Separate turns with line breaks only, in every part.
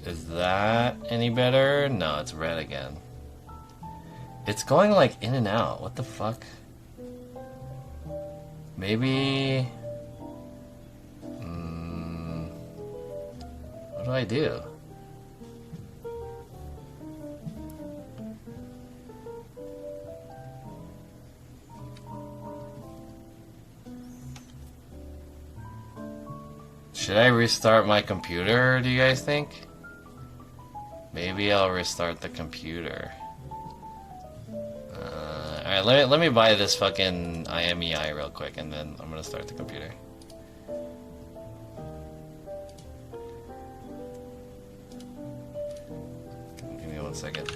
Is that any better? No, it's red again. It's going like in and out. What the fuck? Maybe... what do I do? Should I restart my computer, do you guys think? Maybe I'll restart the computer. Alright, let me buy this fucking IMEI real quick, and then I'm gonna start the computer. Give me 1 second.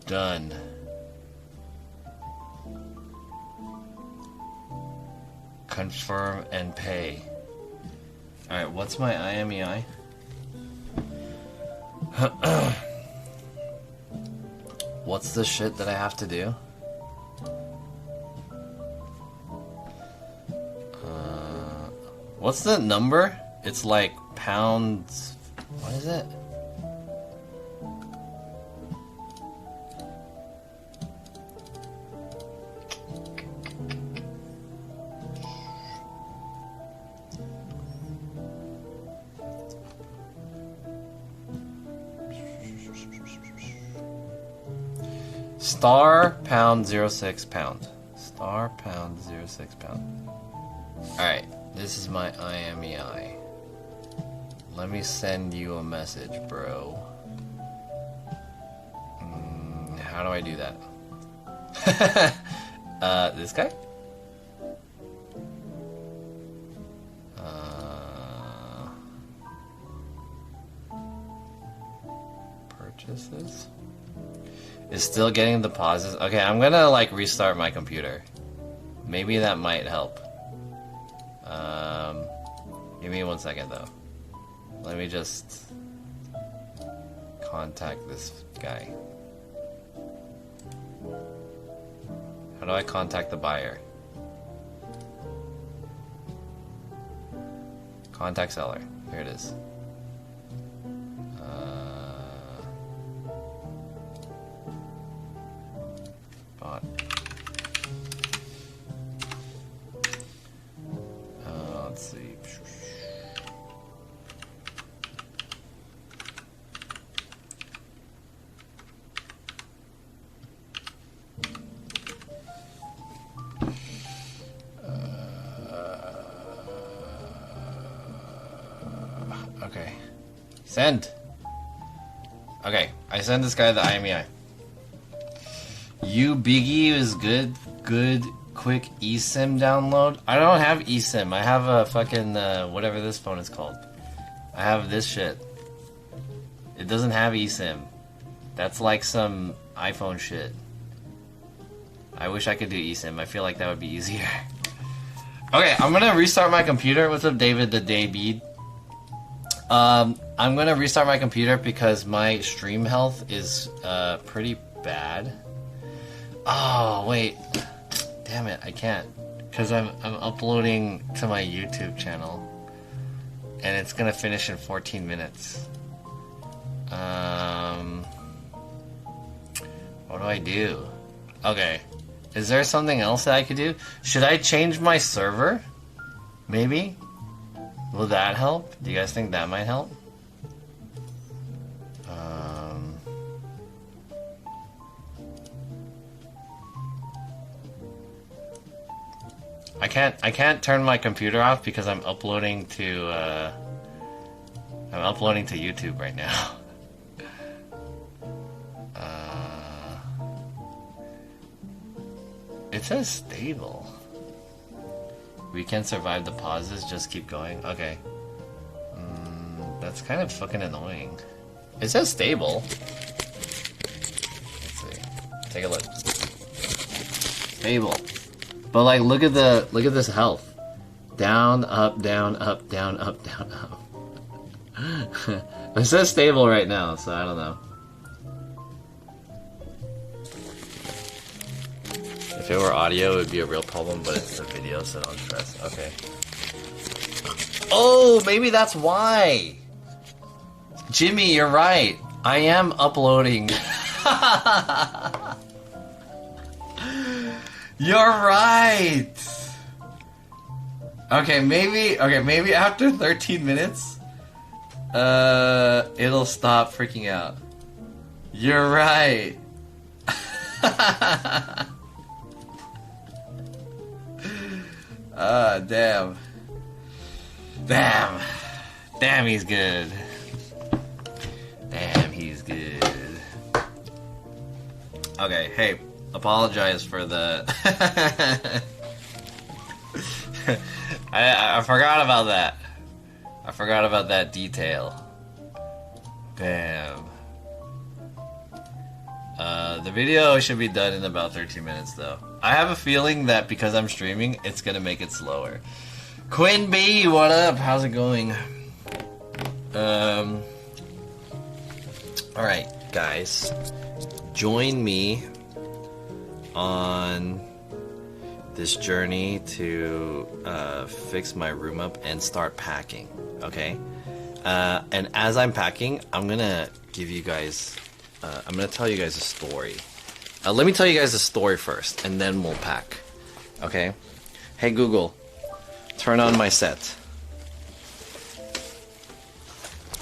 Done. Confirm and pay. Alright, what's my IMEI? What's the shit that I have to do? What's the number? It's like pounds... What is it? Star pound 06 pound. Star pound 06 pound. Alright, this is my IMEI. Let me send you a message, bro. How do I do that? This guy? Purchases? Is still getting the pauses. Okay, I'm gonna like restart my computer. Maybe that might help. Give me 1 second though. Let me just contact this guy. How do I contact the buyer? Contact seller. Here it is. Bot. Let's see. Okay. Send. Okay, I send this guy the IMEI. You Biggie is good, quick eSIM download. I don't have eSIM. I have a fucking whatever this phone is called. I have this shit. It doesn't have eSIM. That's like some iPhone shit. I wish I could do eSIM. I feel like that would be easier. Okay, I'm gonna restart my computer. What's up, David the Daybed? I'm gonna restart my computer because my stream health is pretty bad. Oh wait, damn it, I can't, because I'm uploading to my YouTube channel, and it's gonna finish in 14 minutes. What do I do? Okay, is there something else that I could do? Should I change my server? Maybe? Will that help? Do you guys think that might help? I can't turn my computer off because I'm uploading to YouTube right now. It says stable. We can survive the pauses, just keep going. Okay. That's kind of fucking annoying. It says stable. Let's see. Take a look. Stable. But like, look at this health. Down, up, down, up, down, up, down, up. It says stable right now, so I don't know. If If it were audio, it would be a real problem, but it's a video, so don't stress. Okay. Oh, maybe that's why. Jimmy, you're right. I am uploading. You're right. Okay, maybe after 13 minutes, it'll stop freaking out. You're right. Damn. Damn, he's good. Damn, he's good. Okay, hey, apologize for the... I forgot about that. I forgot about that detail. Damn. The video should be done in about 13 minutes, though. I have a feeling that because I'm streaming, it's gonna make it slower. Quinn B, what up? How's it going? Alright, guys. Join me on this journey to fix my room up and start packing, okay? And as I'm packing, I'm gonna give you guys... I'm gonna tell you guys a story. Let me tell you guys a story first, and then we'll pack. Okay? Hey Google, turn on my set.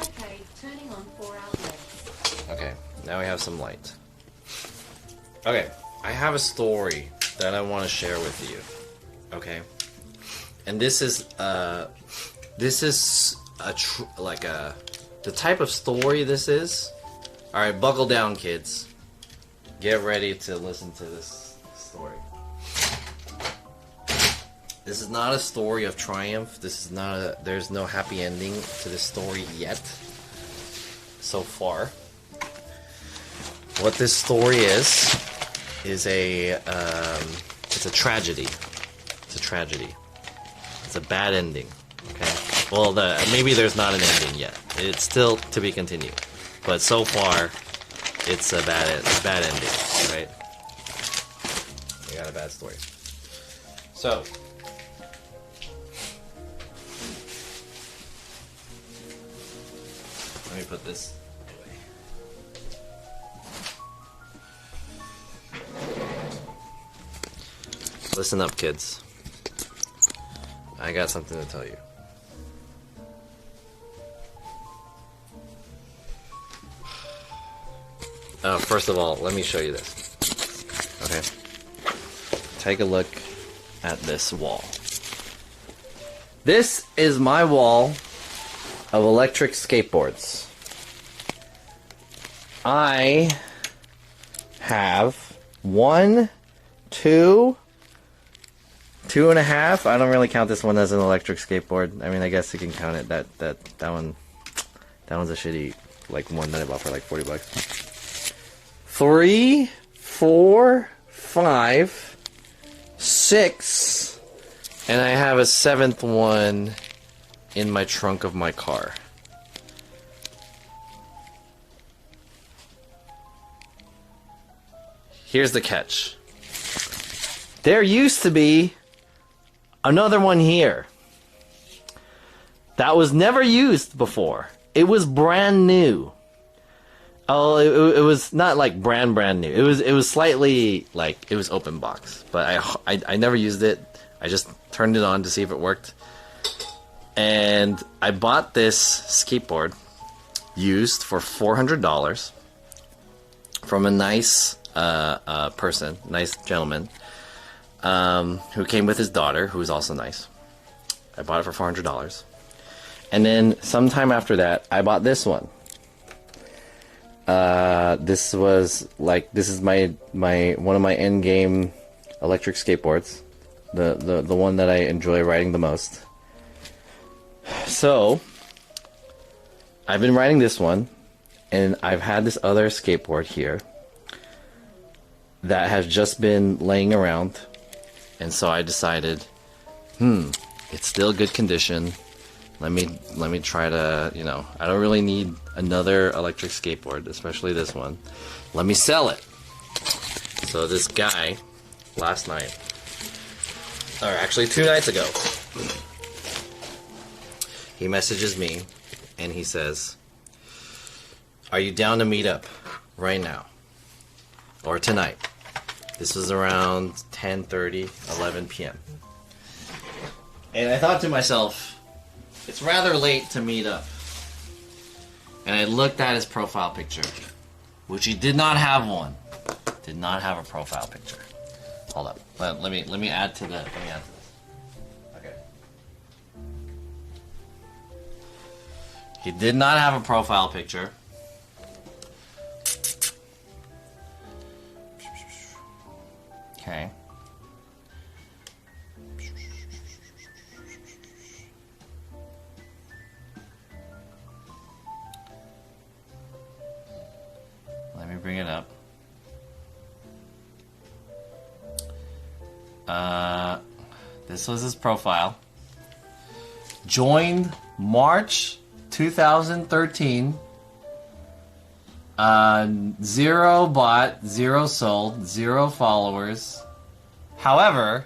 Okay, turning on 4 outlets.
Okay, now we have some light. Okay, I have a story that I want to share with you. Okay? And this is the type of story this is. Alright, buckle down, kids. Get ready to listen to this story. This is not a story of triumph. This is not a... There's no happy ending to this story yet. So far. What this story is a... it's a tragedy. It's a tragedy. It's a bad ending. Okay? Well, maybe there's not an ending yet. It's still to be continued. But so far, it's a bad ending, right? We got a bad story. So, let me put this away. Listen up, kids. I got something to tell you. First of all, let me show you this. Okay. Take a look at this wall. This is my wall of electric skateboards. I have 1, 2, 2.5. I don't really count this one as an electric skateboard. I mean, I guess you can count it. That one's a shitty one that I bought for like $40. 3, 4, 5, 6, and I have a 7th one in my trunk of my car. Here's the catch. There used to be another one here that was never used before. It was brand new. Oh, it was not like brand new. It was slightly like it was open box, but I never used it. I just turned it on to see if it worked. And I bought this skateboard used for $400 from a nice person, nice gentleman, who came with his daughter, who was also nice. I bought it for $400. And then sometime after that, I bought this one. This is my one of my end game electric skateboards, the one that I enjoy riding the most. So I've been riding this one, and I've had this other skateboard here that has just been laying around, and so I decided, it's still good condition. Let me try to, I don't really need another electric skateboard, especially this one. Let me sell it. So this guy last night, or actually 2 nights ago, he messages me and he says, "Are you down to meet up right now or tonight?" This was around 10:30, 11 p.m. And I thought to myself, it's rather late to meet up. And I looked at his profile picture, which he did not have one. Did not have a profile picture. Hold up. Let me add to this. Okay. He did not have a profile picture. Okay. Let me bring it up. This was his profile. Joined March 2013. 0 bought, 0 sold, 0 followers. However,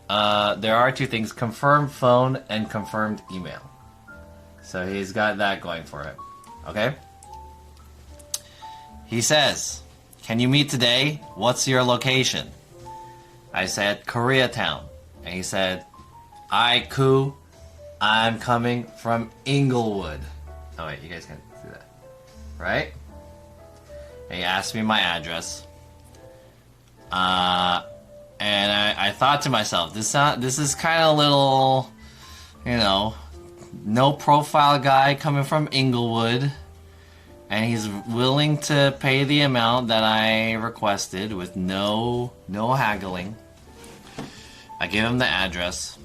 there are 2 things: confirmed phone and confirmed email. So he's got that going for it. Okay? He says, "Can you meet today? What's your location?" I said, "Koreatown." And he said, "Cool. I'm coming from Inglewood." Oh wait, you guys can't see that. Right? And he asked me my address. And I thought to myself, this is kind of a little, no profile guy coming from Inglewood. And he's willing to pay the amount that I requested with no haggling. I gave him the address.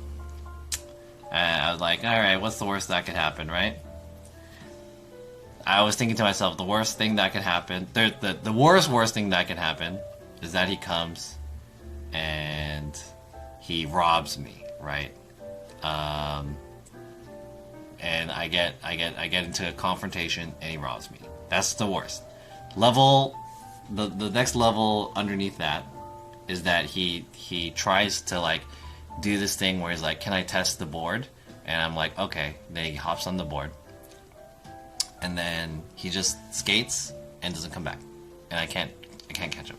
I was like, alright, what's the worst that could happen, right? I was thinking to myself, the worst thing that could happen, the worst thing that could happen is that he comes and he robs me, right? And I get into a confrontation and he robs me. That's the worst. The next level underneath that is that he tries to like do this thing where he's like, "Can I test the board?" And I'm like, "Okay." Then he hops on the board. And then he just skates and doesn't come back. And I can't catch him.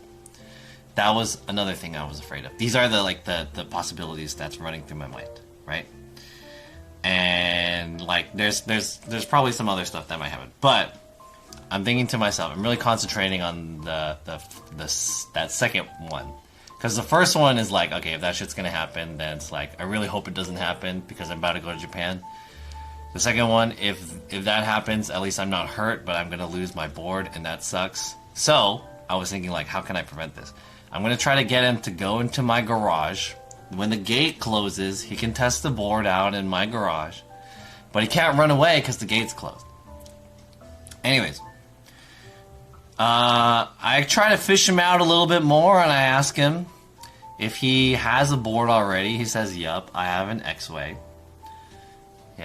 That was another thing I was afraid of. These are the possibilities that's running through my mind, right? And like there's probably some other stuff that might happen. But I'm thinking to myself, I'm really concentrating on that second one. Because the first one is like, okay, if that shit's gonna happen, then it's like, I really hope it doesn't happen because I'm about to go to Japan. The second one, if that happens, at least I'm not hurt, but I'm gonna lose my board, and that sucks. So I was thinking, like, how can I prevent this? I'm gonna try to get him to go into my garage. When the gate closes, he can test the board out in my garage, but he can't run away because the gate's closed. Anyways, I try to fish him out a little bit more, and I ask him if he has a board already. He says, "Yup, I have an X-Way." He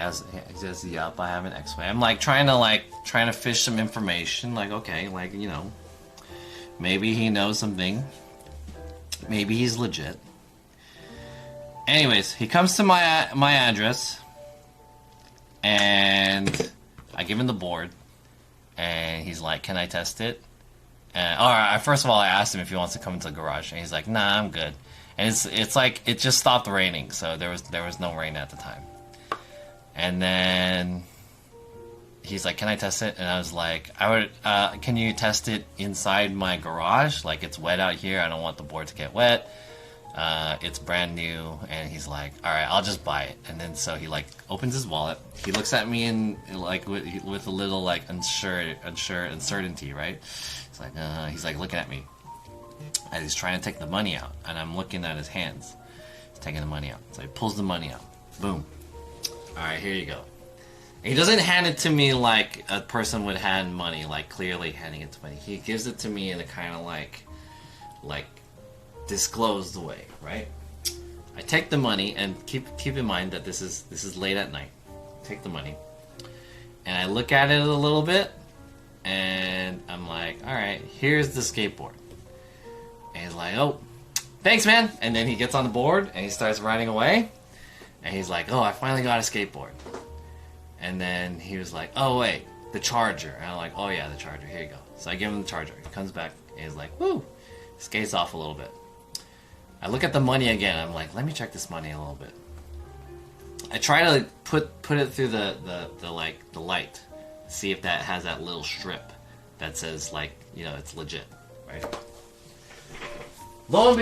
says, "Yup, I have an X-Way." I'm like trying to fish some information. Like, okay, like, maybe he knows something. Maybe he's legit. Anyways, he comes to my address, and I give him the board, and he's like, "Can I test it?" And first of all, I asked him if he wants to come into the garage, and he's like, "Nah, I'm good." And it's like it just stopped raining, so there was no rain at the time. And then he's like, "Can I test it?" And I was like, "Can you test it inside my garage? Like, it's wet out here. I don't want the board to get wet. It's brand new." And he's like, "All right, I'll just buy it." And then so he like opens his wallet. He looks at me and like with a little like uncertainty, right? He's like looking at me as he's trying to take the money out, and I'm looking at his hands. He's taking the money out. So he pulls the money out. Boom. All right, here you go. He doesn't hand it to me like a person would hand money, like clearly handing it to me. He gives it to me in a kind of like disclosed way, right? I take the money, and keep in mind that this is late at night. Take the money, and I look at it a little bit, and I'm like, all right, here's the skateboard. And he's like, "Oh, thanks, man. And then he gets on the board and he starts riding away. And he's like, oh, I finally got a skateboard. And then he was like, oh, wait, the charger. And I'm like, oh, yeah, the charger. Here you go. So I give him the charger. He comes back and he's like, woo, skates off a little bit. I look at the money again. I'm like, let me check this money a little bit. I try to put it through the light, see if that has that little strip that says, like, you know, it's legit, right? Lo and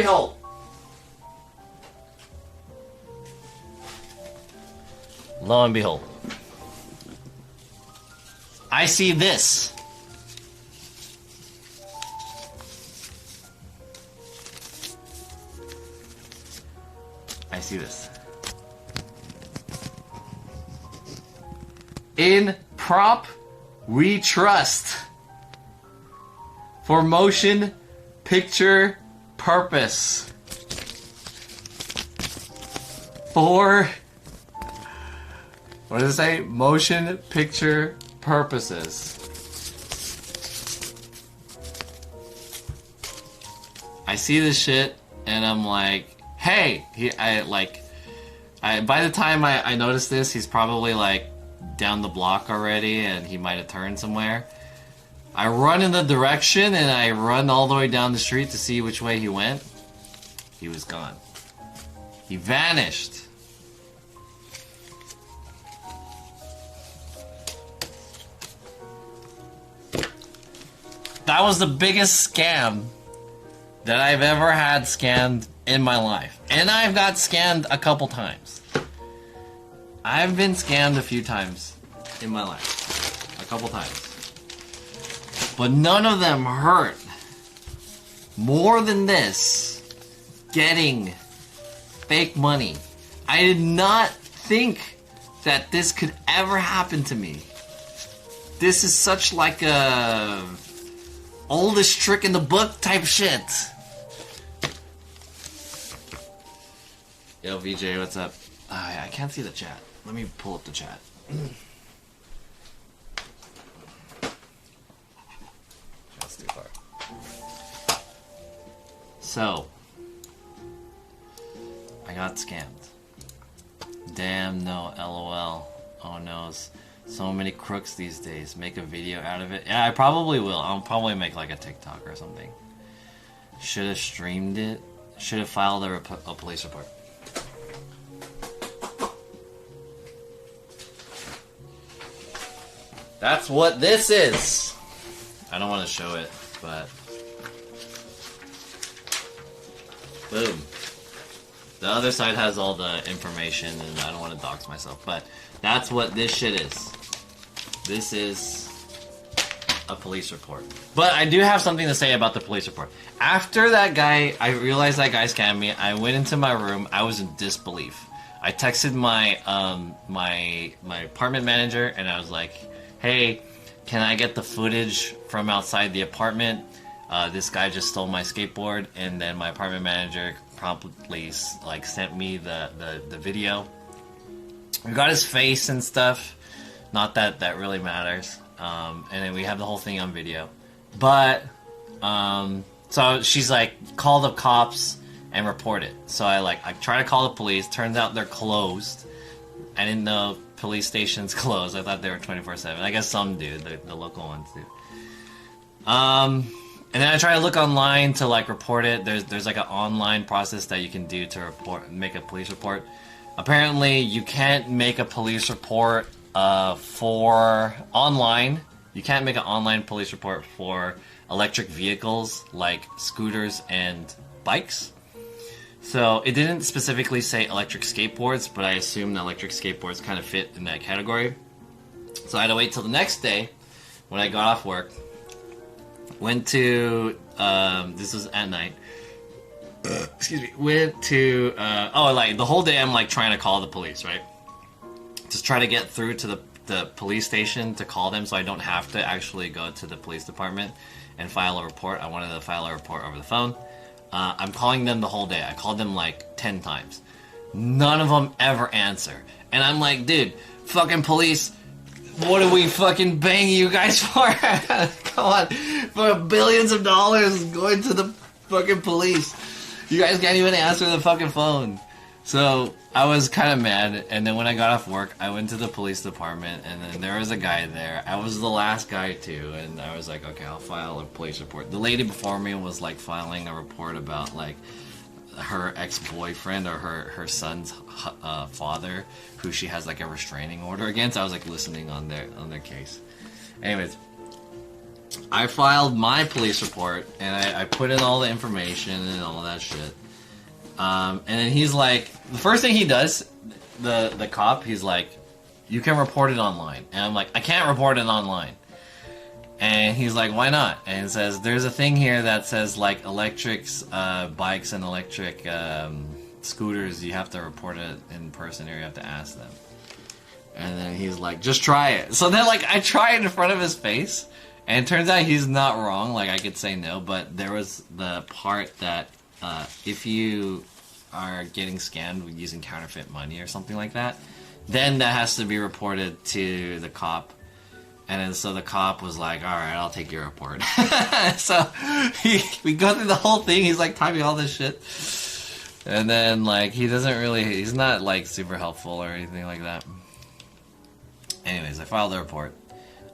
behold, I see this. I see this. In prop we trust. For motion picture purpose. For, what does it say? Motion picture purposes. I see this shit and I'm like, hey, by the time I noticed this, he's probably like down the block already and he might have turned somewhere. I run in the direction and I run all the way down the street to see which way he went. He was gone. He vanished. That was the biggest scam that I've ever had scammed in my life. And I've got scammed a couple times. I've been scammed a few times in my life. A couple times. But none of them hurt more than this. Getting fake money. I did not think that this could ever happen to me. This is such like a oldest trick in the book type shit. Yo, VJ, what's up? I can't see the chat. Let me pull up the chat. That's too far. So, I got scammed. Damn no, LOL. Oh no, so many crooks these days. Make a video out of it. Yeah, I probably will. I'll probably make like a TikTok or something. Should have streamed it. Should have filed a police report. That's what this is. I don't want to show it, but boom. The other side has all the information, and I don't want to dox myself, but that's what this shit is. This is a police report. But I do have something to say about the police report. After that guy, I realized that guy scammed me, I went into my room, I was in disbelief. I texted my my apartment manager, and I was like, hey, can I get the footage from outside the apartment? This guy just stole my skateboard. And then my apartment manager promptly like sent me the video. We got his face and stuff. Not that that really matters. And then we have the whole thing on video. But so she's like, call the cops and report it. So I try to call the police. Turns out they're closed. I didn't know police stations closed. I thought they were 24/7. I guess some do. The local ones do. And then I try to look online to like report it. There's like an online process that you can do to make a police report. Apparently, you can't make a police report for online. You can't make an online police report for electric vehicles like scooters and bikes. So it didn't specifically say electric skateboards, but I assume the electric skateboards kind of fit in that category. So I had to wait till the next day when I got off work. Went to, this was at night. Excuse me. Went to, like the whole day I'm like trying to call the police, right? Just try to get through to the police station to call them so I don't have to actually go to the police department and file a report. I wanted to file a report over the phone. I'm calling them the whole day. I called them like 10 times. None of them ever answer. And I'm like, dude, fucking police, what are we fucking paying you guys for? Come on, for billions of dollars going to the fucking police. You guys can't even answer the fucking phone. So I was kind of mad, and then when I got off work, I went to the police department, and then there was a guy there. I was the last guy too, and I was like, okay, I'll file a police report. The lady before me was like filing a report about like her ex-boyfriend or her son's father, who she has like a restraining order against. I was like listening on their case. Anyways, I filed my police report, and I put in all the information and all that shit. And then he's like, the first thing he does, the cop, he's like, you can report it online. And I'm like, I can't report it online. And he's like, why not? And it says, there's a thing here that says like electrics, bikes and electric scooters, you have to report it in person or you have to ask them. And then he's like, just try it. So then like I try it in front of his face, and it turns out he's not wrong. Like I could say no, but there was the part that if you are getting scammed using counterfeit money or something like that, then that has to be reported to the cop. And then so the cop was like, all right, I'll take your report. So we go through the whole thing. He's like typing all this shit. And then like he's not like super helpful or anything like that. Anyways, I filed the report.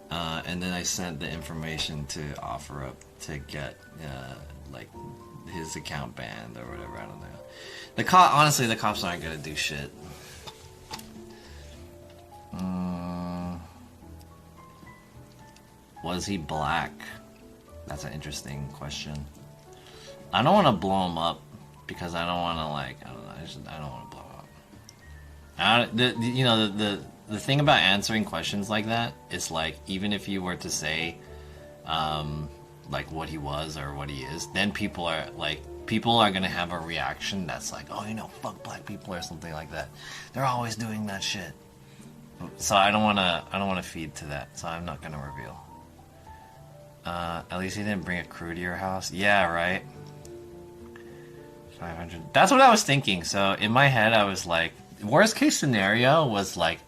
And then I sent the information to OfferUp to get like his account banned or whatever. I don't know. Honestly, the cops aren't gonna do shit. Was he black? That's an interesting question. I don't want to blow him up because I don't want to like I don't know. I don't want to blow him up. The thing about answering questions like that is like even if you were to say like what he was or what he is, then people are gonna have a reaction that's like, oh, fuck black people or something like that. They're always doing that shit. So I don't wanna feed to that. So I'm not gonna reveal. At least he didn't bring a crew to your house. Yeah, right. 500. That's what I was thinking. So in my head, I was like, worst case scenario was like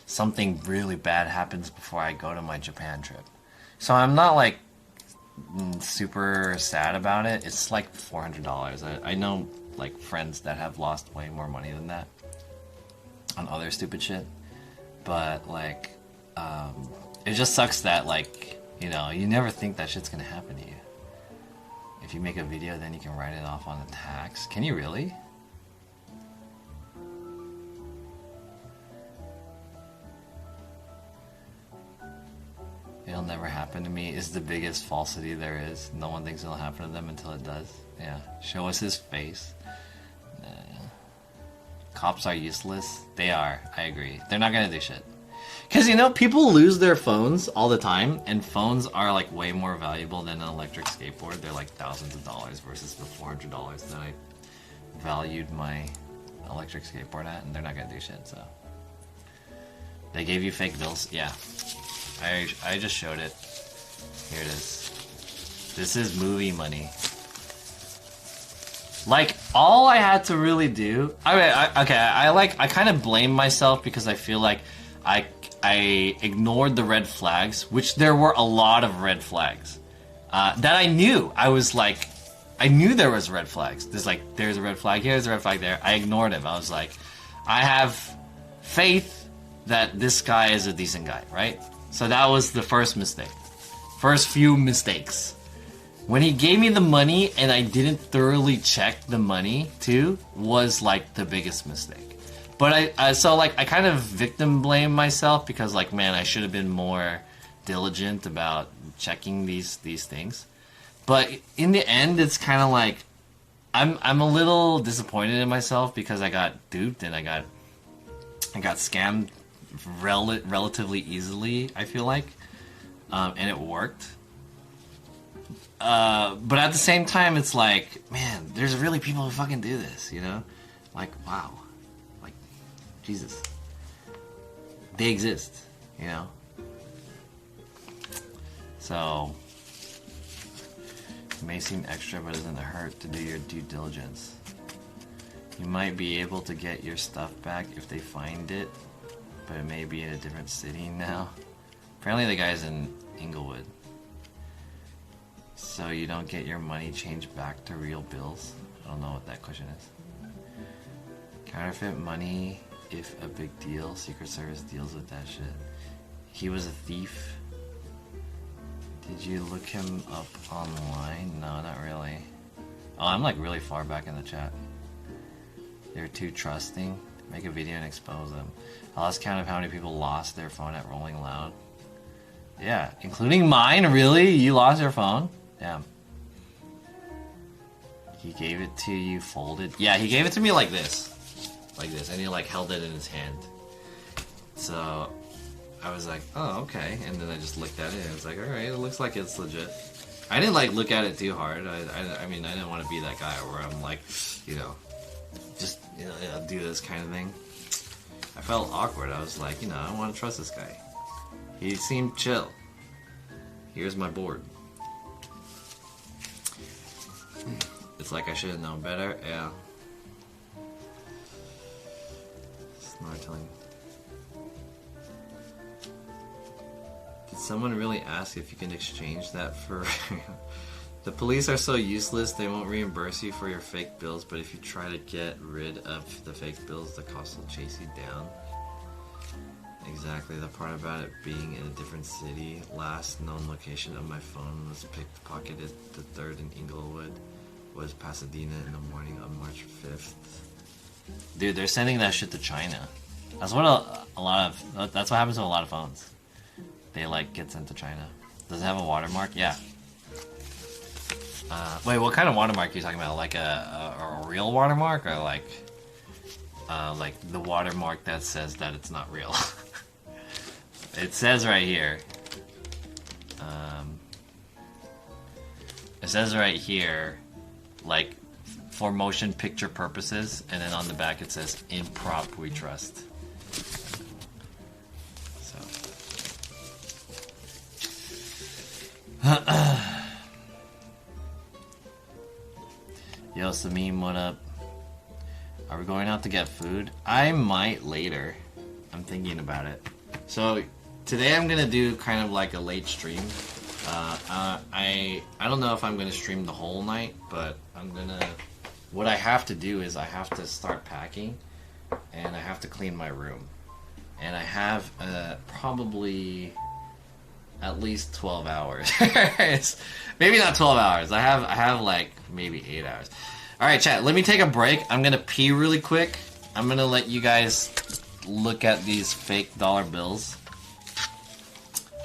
something really bad happens before I go to my Japan trip. So I'm not like super sad about it. It's like $400. I know like friends that have lost way more money than that on other stupid shit. But like, it just sucks that like, you never think that shit's gonna happen to you. If you make a video, then you can write it off on the tax. Can you really? It'll never happen to me is the biggest falsity there is. No one thinks it'll happen to them until it does. Yeah. Show us his face. Cops are useless. They are. I agree. They're not gonna do shit. Because, people lose their phones all the time, and phones are, like, way more valuable than an electric skateboard. They're, like, thousands of dollars versus the $400 that I valued my electric skateboard at, and they're not gonna do shit, so. They gave you fake bills? Yeah. I just showed it. Here it is. This is movie money. Like, all I had to really do... I kind of blame myself because I feel like I ignored the red flags, which there were a lot of red flags that I knew. I was like, I knew there was red flags. There's a red flag here, there's a red flag there. I ignored him. I was like, I have faith that this guy is a decent guy, right? So that was the first mistake. First few mistakes. When he gave me the money and I didn't thoroughly check the money too, was like the biggest mistake. But I kind of victim blame myself because like, man, I should have been more diligent about checking these things. But in the end, it's kind of like I'm a little disappointed in myself because I got duped and I got scammed relatively easily, I feel like, and it worked. But at the same time, it's like, man, there's really people who fucking do this, Like, wow. Jesus. They exist, So, it may seem extra, but it doesn't hurt to do your due diligence. You might be able to get your stuff back if they find it, but it may be in a different city now. Apparently the guy's in Inglewood. So you don't get your money changed back to real bills? I don't know what that question is. Counterfeit money, if a big deal. Secret Service deals with that shit. He was a thief. Did you look him up online? No, not really. Oh, I'm like really far back in the chat. They're too trusting. Make a video and expose them. I lost count of how many people lost their phone at Rolling Loud. Yeah, including mine. Really? You lost your phone? Damn. He gave it to you folded. Yeah, he gave it to me like this, and he like held it in his hand. So I was like, oh, okay. And then I just looked at it and it was like, all right, it looks like it's legit. I didn't like look at it too hard. I mean, I didn't want to be that guy where I'm like, you know, just, you know, do this kind of thing. I felt awkward. I was like, you know, I don't want to trust this guy. He seemed chill. Here's my board. It's like I should have known better. Yeah. Snorkeling. Did someone really ask if you can exchange that for... The police are so useless, they won't reimburse you for your fake bills, but if you try to get rid of the fake bills, the cost will chase you down. Exactly, the part about it being in a different city. Last known location of my phone was pickpocketed. The third in Inglewood was Pasadena in the morning of March 5th. Dude, they're sending that shit to China. That's what that's what happens to a lot of phones. They like get sent to China. Does it have a watermark? Yeah. Wait, what kind of watermark are you talking about? Like a real watermark, or like the watermark that says that it's not real? It says right here. It says right here, like, for motion picture purposes, and then on the back it says, "In prop we trust." So. Yo, Samim, what up? Are we going out to get food? I might later. I'm thinking about it. So today I'm gonna do kind of like a late stream. I don't know if I'm gonna stream the whole night, but I'm gonna. What I have to do is I have to start packing, and I have to clean my room, and I have probably at least 12 hours. Maybe not 12 hours. I have like maybe 8 hours. All right, chat. Let me take a break. I'm gonna pee really quick. I'm gonna let you guys look at these fake dollar bills.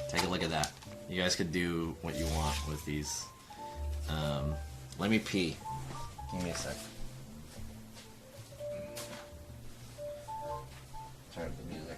Take a look at that. You guys could do what you want with these. Let me pee. Give me a sec. Turn up the music.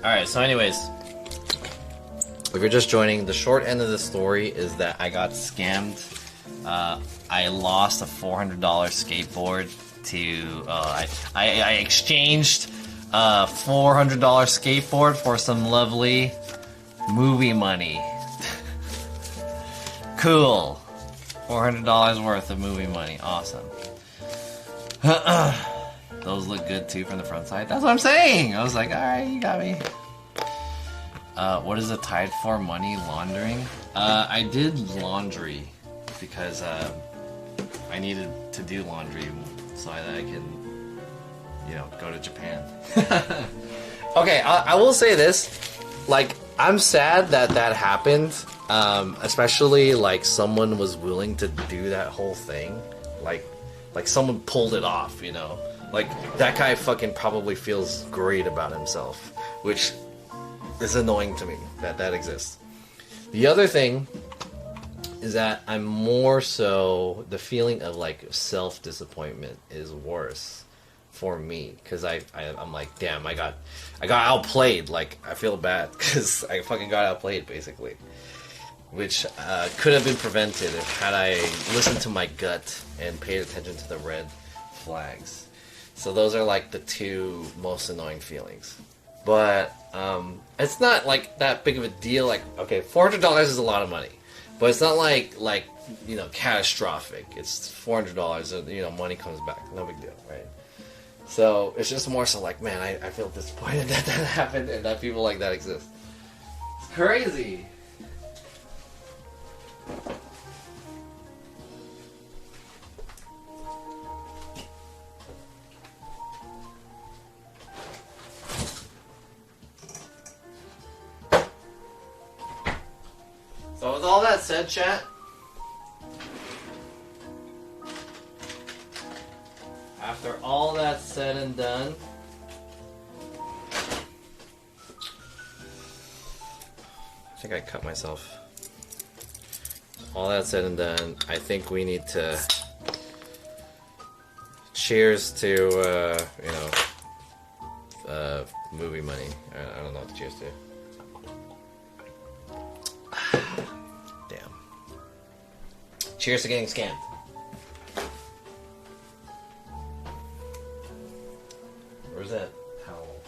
Alright, so anyways, if you're just joining, the short end of the story is that I got scammed. I lost a $400 skateboard to... I exchanged a $400 skateboard for some lovely movie money. Cool. $400 worth of movie money. Awesome. Those look good too from the front side. That's what I'm saying. I was like, all right, you got me. What is the Tide for? Money laundering? I did laundry because I needed to do laundry so that I can, you know, go to Japan. Okay, I will say this. Like, I'm sad that that happened. Especially like someone was willing to do that whole thing. Like someone pulled it off, you know? Like, that guy fucking probably feels great about himself, which is annoying to me that that exists. The other thing is that I'm more so, the feeling of like self-disappointment is worse for me, because I'm like, damn, I got outplayed. Like, I feel bad because I fucking got outplayed, basically. Which could have been prevented if had I listened to my gut and paid attention to the red flags. So those are like the two most annoying feelings. But it's not like that big of a deal. Like, okay, $400 is a lot of money, but it's not like you know, catastrophic. It's $400, and you know, money comes back, no big deal, right? So it's just more so like, man, I feel disappointed that that happened and that people like that exist. It's crazy. So with all that said, chat, after all that said and done, I think I cut myself. All that said and done, I think we need to cheers to, you know, movie money. I don't know what to cheers to. Damn. Cheers to getting scammed. Where's that towel?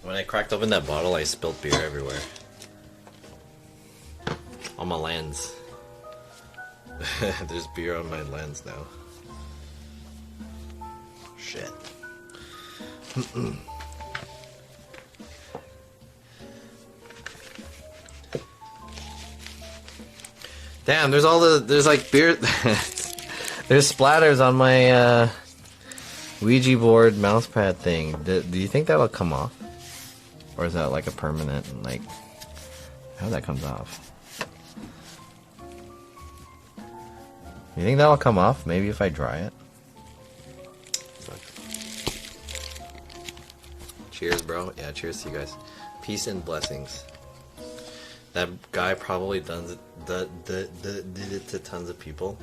When I cracked open that bottle, I spilled beer everywhere. On my lens. There's beer on my lens now. Shit. Damn, there's like beer. There's splatters on my Ouija board mousepad thing. Do you think that'll come off? Or is that like a permanent, like, how that comes off? You think that'll come off? Maybe if I dry it? Cheers, bro. Yeah, cheers to you guys. Peace and blessings. That guy probably did it to tons of people.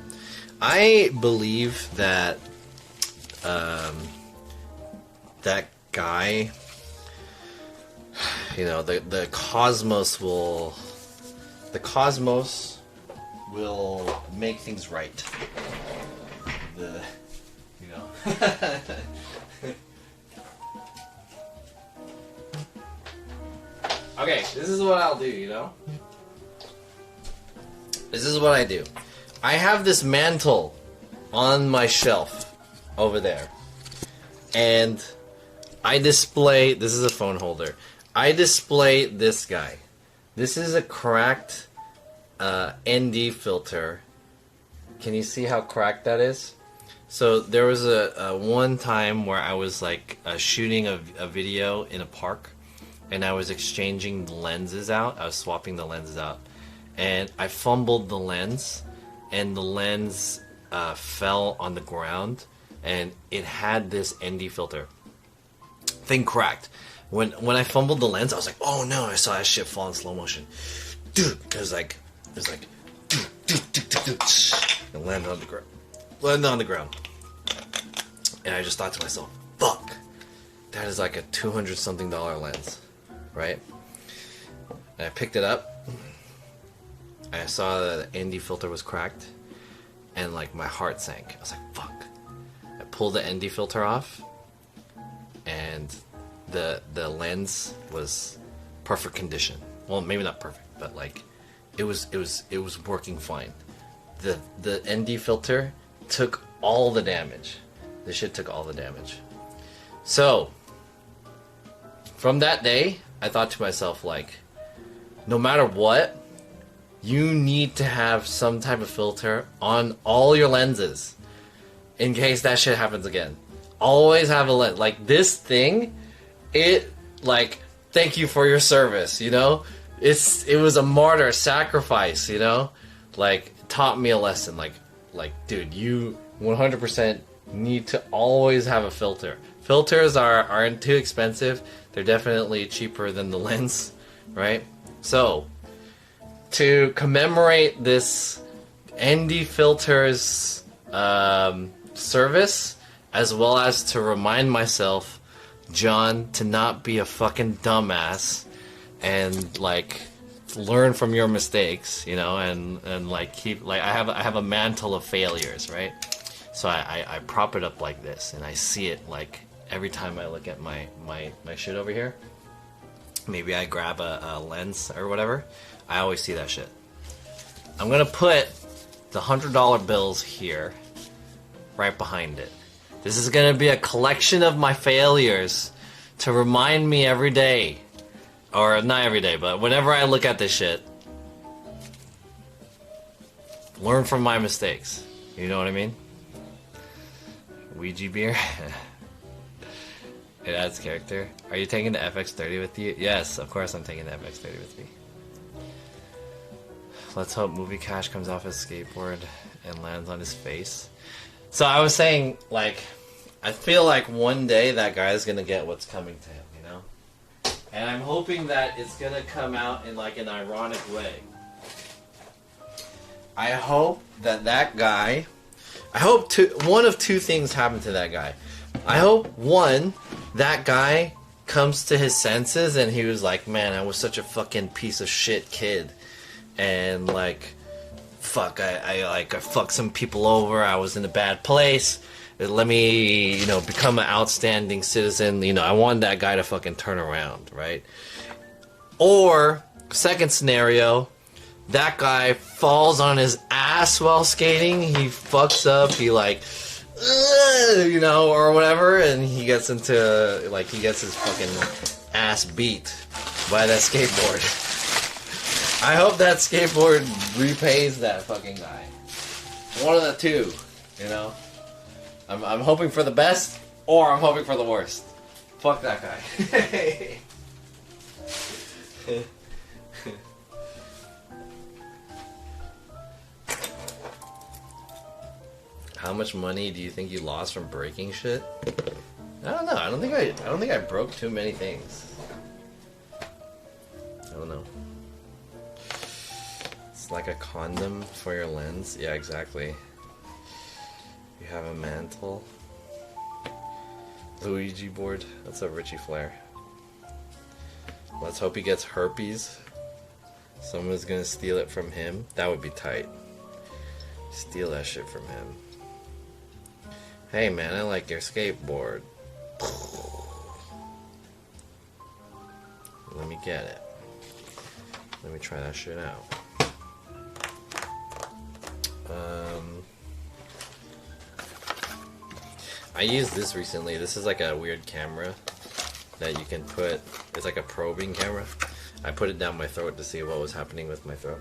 I believe that that guy, you know, the cosmos will make things right. You know. Okay, this is what I'll do, you know? This is what I do. I have this mantle on my shelf over there. And I display, this is a phone holder. I display this guy. This is a cracked ND filter. Can you see how cracked that is? So there was a one time where I was like shooting a video in a park. And I was exchanging the lenses out. I was swapping the lenses out. And I fumbled the lens. And the lens fell on the ground. And it had this ND filter. Thing cracked. When I fumbled the lens, I was like, oh no, I saw that shit fall in slow motion. Dude, it was like, and landed on the ground. Landed on the ground. And I just thought to myself, fuck. That is like a $200-something lens. Right? And I picked it up. And I saw that the ND filter was cracked. And like my heart sank. I was like, fuck. I pull the ND filter off, and the lens was perfect condition. Well, maybe not perfect, but like it was working fine. The ND filter took all the damage. This shit took all the damage. So from that day, I thought to myself, like, no matter what, you need to have some type of filter on all your lenses in case that shit happens again. Always have a lens. Like, this thing, it, like, thank you for your service, you know? It was a martyr sacrifice, you know? Like, taught me a lesson. Like, dude, you 100% need to always have a filter. Filters aren't too expensive. They're definitely cheaper than the lens, right? So, to commemorate this ND Filters service, as well as to remind myself, John, to not be a fucking dumbass and like learn from your mistakes, you know, and like keep, like, I have a mantle of failures, right? So I prop it up like this, and I see it like every time I look at my shit over here. Maybe I grab a lens or whatever. I always see that shit. I'm gonna put the $100 bills here, right behind it. This is gonna be a collection of my failures to remind me every day, or not every day, but whenever I look at this shit, learn from my mistakes. You know what I mean? Ouija beer. It adds character. Are you taking the FX30 with you? Yes, of course I'm taking the FX30 with me. Let's hope Movie Cash comes off his skateboard and lands on his face. So I was saying, like, I feel like one day that guy is gonna get what's coming to him, you know? And I'm hoping that it's gonna come out in like an ironic way. I hope that guy... I hope one of two things happen to that guy. I hope, one, that guy comes to his senses and he was like, man, I was such a fucking piece of shit kid. And like, fuck, I fucked some people over. I was in a bad place. Let me, you know, become an outstanding citizen. You know, I want that guy to fucking turn around, right? Or, second scenario, that guy falls on his ass while skating. He fucks up. He like, you know, or whatever, and he gets into, like, he gets his fucking ass beat by that skateboard. I hope that skateboard repays that fucking guy. One of the two, you know? I'm hoping for the best, or I'm hoping for the worst. Fuck that guy. How much money do you think you lost from breaking shit? I don't know. I don't think I broke too many things. I don't know. It's like a condom for your lens. Yeah, exactly. You have a mantle. Luigi board. That's a Richie Flair. Let's hope he gets herpes. Someone's gonna steal it from him. That would be tight. Steal that shit from him. Hey man, I like your skateboard. Let me get it. Let me try that shit out. I used this recently. This is like a weird camera that you can put. It's like a probing camera. I put it down my throat to see what was happening with my throat.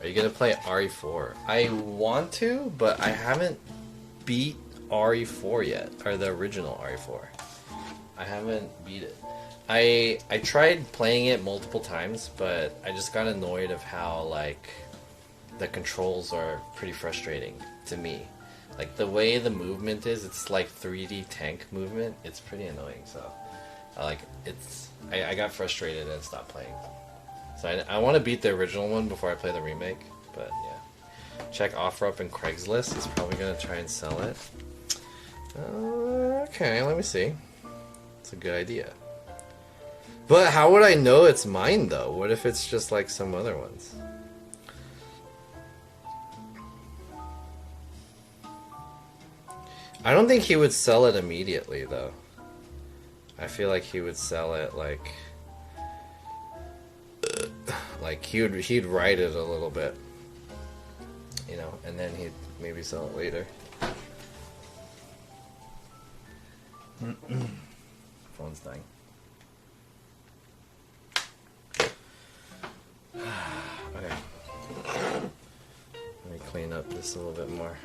Are you gonna play RE4? I want to, but I haven't beat RE4 yet, or the original RE4. I haven't beat it. I tried playing it multiple times, but I just got annoyed of how, like, the controls are pretty frustrating to me. Like, the way the movement is, it's like 3D tank movement. It's pretty annoying, so I got frustrated and stopped playing. So I want to beat the original one before I play the remake. But yeah, check OfferUp and Craigslist. He's probably gonna try and sell it. Okay, let me see. It's a good idea. But how would I know it's mine though? What if it's just like some other ones? I don't think he would sell it immediately though. I feel like he would sell it like he'd write it a little bit, you know, and then he'd maybe sell it later. Phone's dying. Okay. Let me clean up this a little bit more.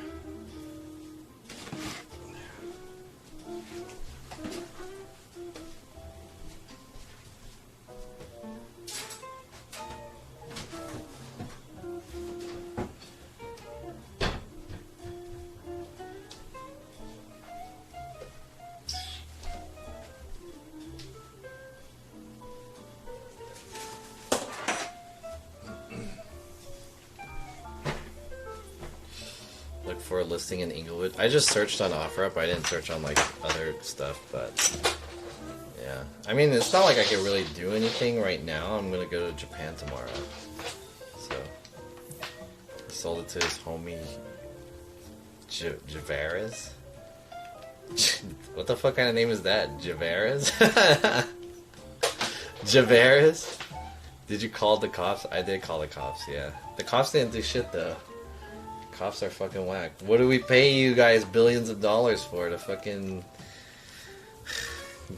Look for a listing in Inglewood. I just searched on OfferUp. I didn't search on like other stuff, but yeah. I mean, it's not like I could really do anything right now. I'm gonna go to Japan tomorrow, so he sold it to his homie Javares. What the fuck kind of name is that? Javares? Javares? Did you call the cops? I did call the cops, yeah. The cops didn't do shit though. Cops are fucking whack. What do we pay you guys billions of dollars for? To fucking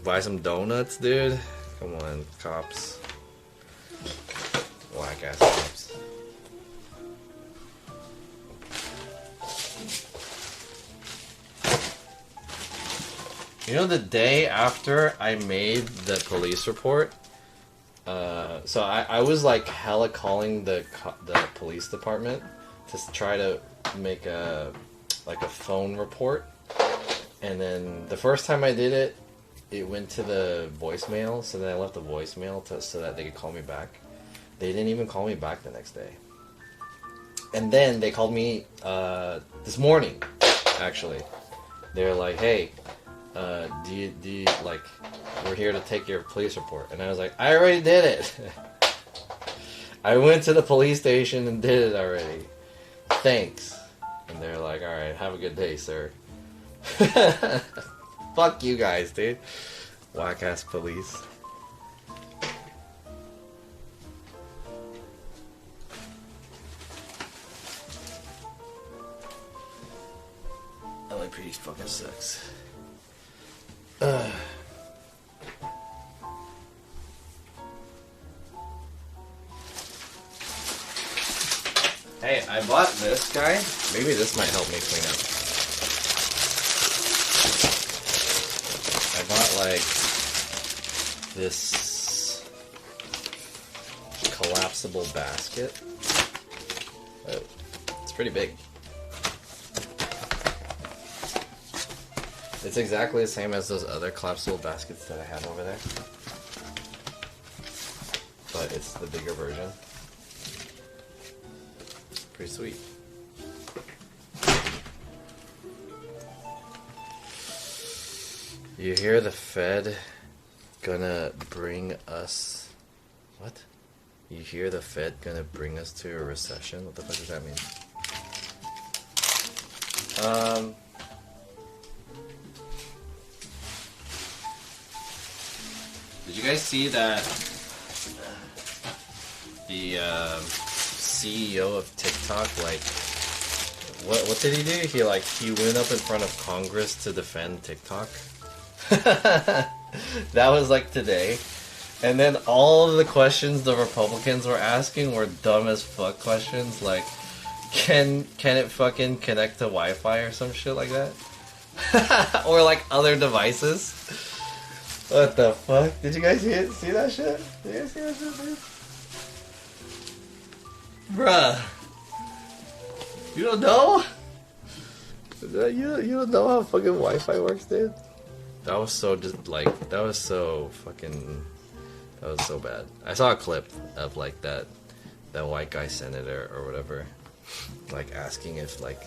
buy some donuts, dude? Come on, cops. Whack ass cops. You know, the day after I made the police report, so I was like hella calling the police department to try to make a phone report, and then the first time I did it, it went to the voicemail. So then I left a voicemail so that they could call me back. They didn't even call me back the next day, and then they called me this morning. Actually, they're like, "Hey, do you like? We're here to take your police report," and I was like, "I already did it." I went to the police station and did it already. Thanks. And they're like, alright, have a good day, sir. Fuck you guys, dude. Whack ass police. LAPD fucking sucks. Hey, I bought this guy. Maybe this might help me clean up. I bought like this collapsible basket. Oh, it's pretty big. It's exactly the same as those other collapsible baskets that I have over there, but it's the bigger version. Pretty sweet. You hear the Fed gonna bring us... What? You hear the Fed gonna bring us to a recession? What the fuck does that mean? Did you guys see that the CEO of TikTok, like, what did he do? He went up in front of Congress to defend TikTok. That was like today. And then all of the questions the Republicans were asking were dumb as fuck questions, like, can it fucking connect to Wi-Fi or some shit like that? Or like other devices. What the fuck? Did you guys see that shit? Did you guys see that shit, dude? Bruh, you don't know? You don't know how fucking Wi-Fi works, dude? That was so fucking That was so bad. I saw a clip of like that white guy senator or whatever, like asking if like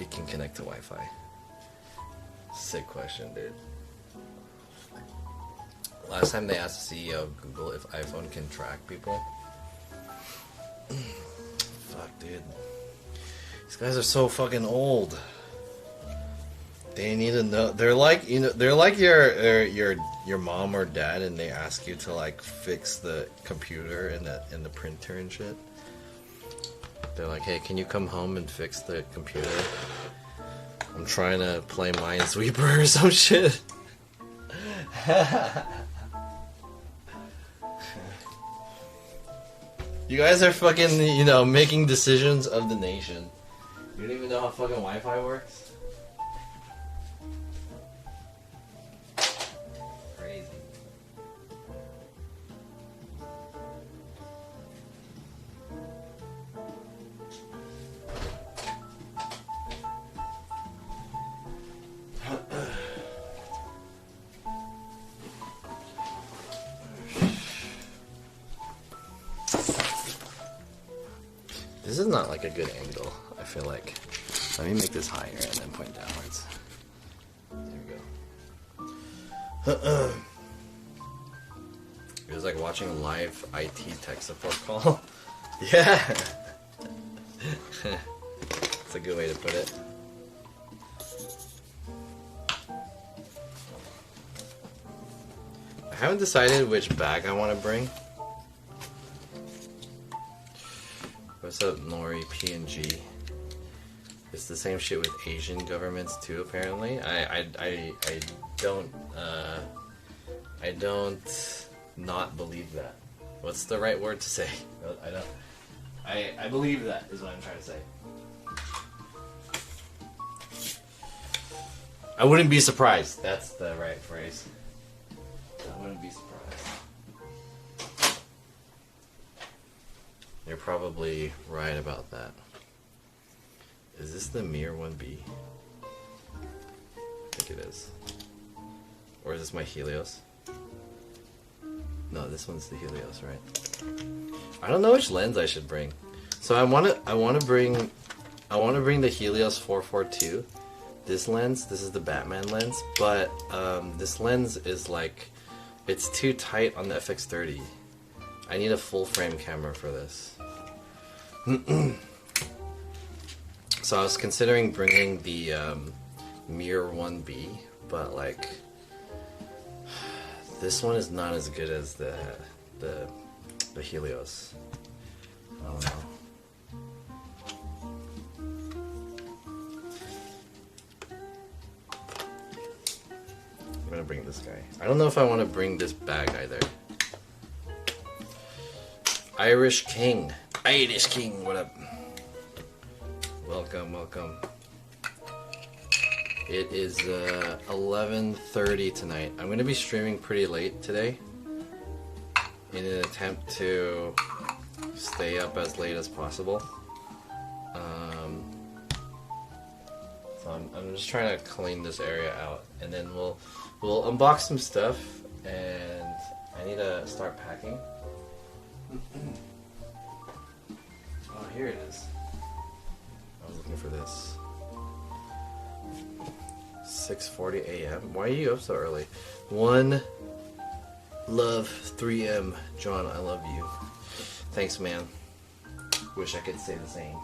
it can connect to Wi-Fi. Sick question, dude. Last time they asked the CEO of Google if iPhone can track people. Fuck, dude. These guys are so fucking old. They need to know. They're like, you know, they're like your mom or dad, and they ask you to like fix the computer and the printer and shit. They're like, hey, can you come home and fix the computer? I'm trying to play Minesweeper or some shit. You guys are fucking, you know, making decisions of the nation. You don't even know how fucking Wi-Fi works? Crazy. This is not like a good angle, I feel like. Let me make this higher and then point downwards. There we go. It was like watching a live IT tech support call. Yeah! That's a good way to put it. I haven't decided which bag I want to bring. What's up, Nori PNG? It's the same shit with Asian governments too, apparently. I don't not believe that. What's the right word to say? I believe that is what I'm trying to say. I wouldn't be surprised. That's the right phrase. I wouldn't be surprised. You're probably right about that. Is this the Mir 1B? I think it is. Or is this my Helios? No, this one's the Helios, right? I don't know which lens I should bring. So I wanna bring the Helios 442. This lens, this is the Batman lens, but this lens is like, it's too tight on the FX30. I need a full frame camera for this. So I was considering bringing the Mir 1B, but like this one is not as good as the Helios. I don't know. I'm gonna bring this guy. I don't know if I want to bring this bag either. Irish King, what up? Welcome, welcome. It is 11:30 tonight. I'm gonna be streaming pretty late today in an attempt to stay up as late as possible. So I'm just trying to clean this area out, and then we'll unbox some stuff, and I need to start packing. Oh, here it is. I was looking for this. 6:40 a.m. Why are you up so early? One love 3M. John, I love you. Thanks, man. Wish I could say the same.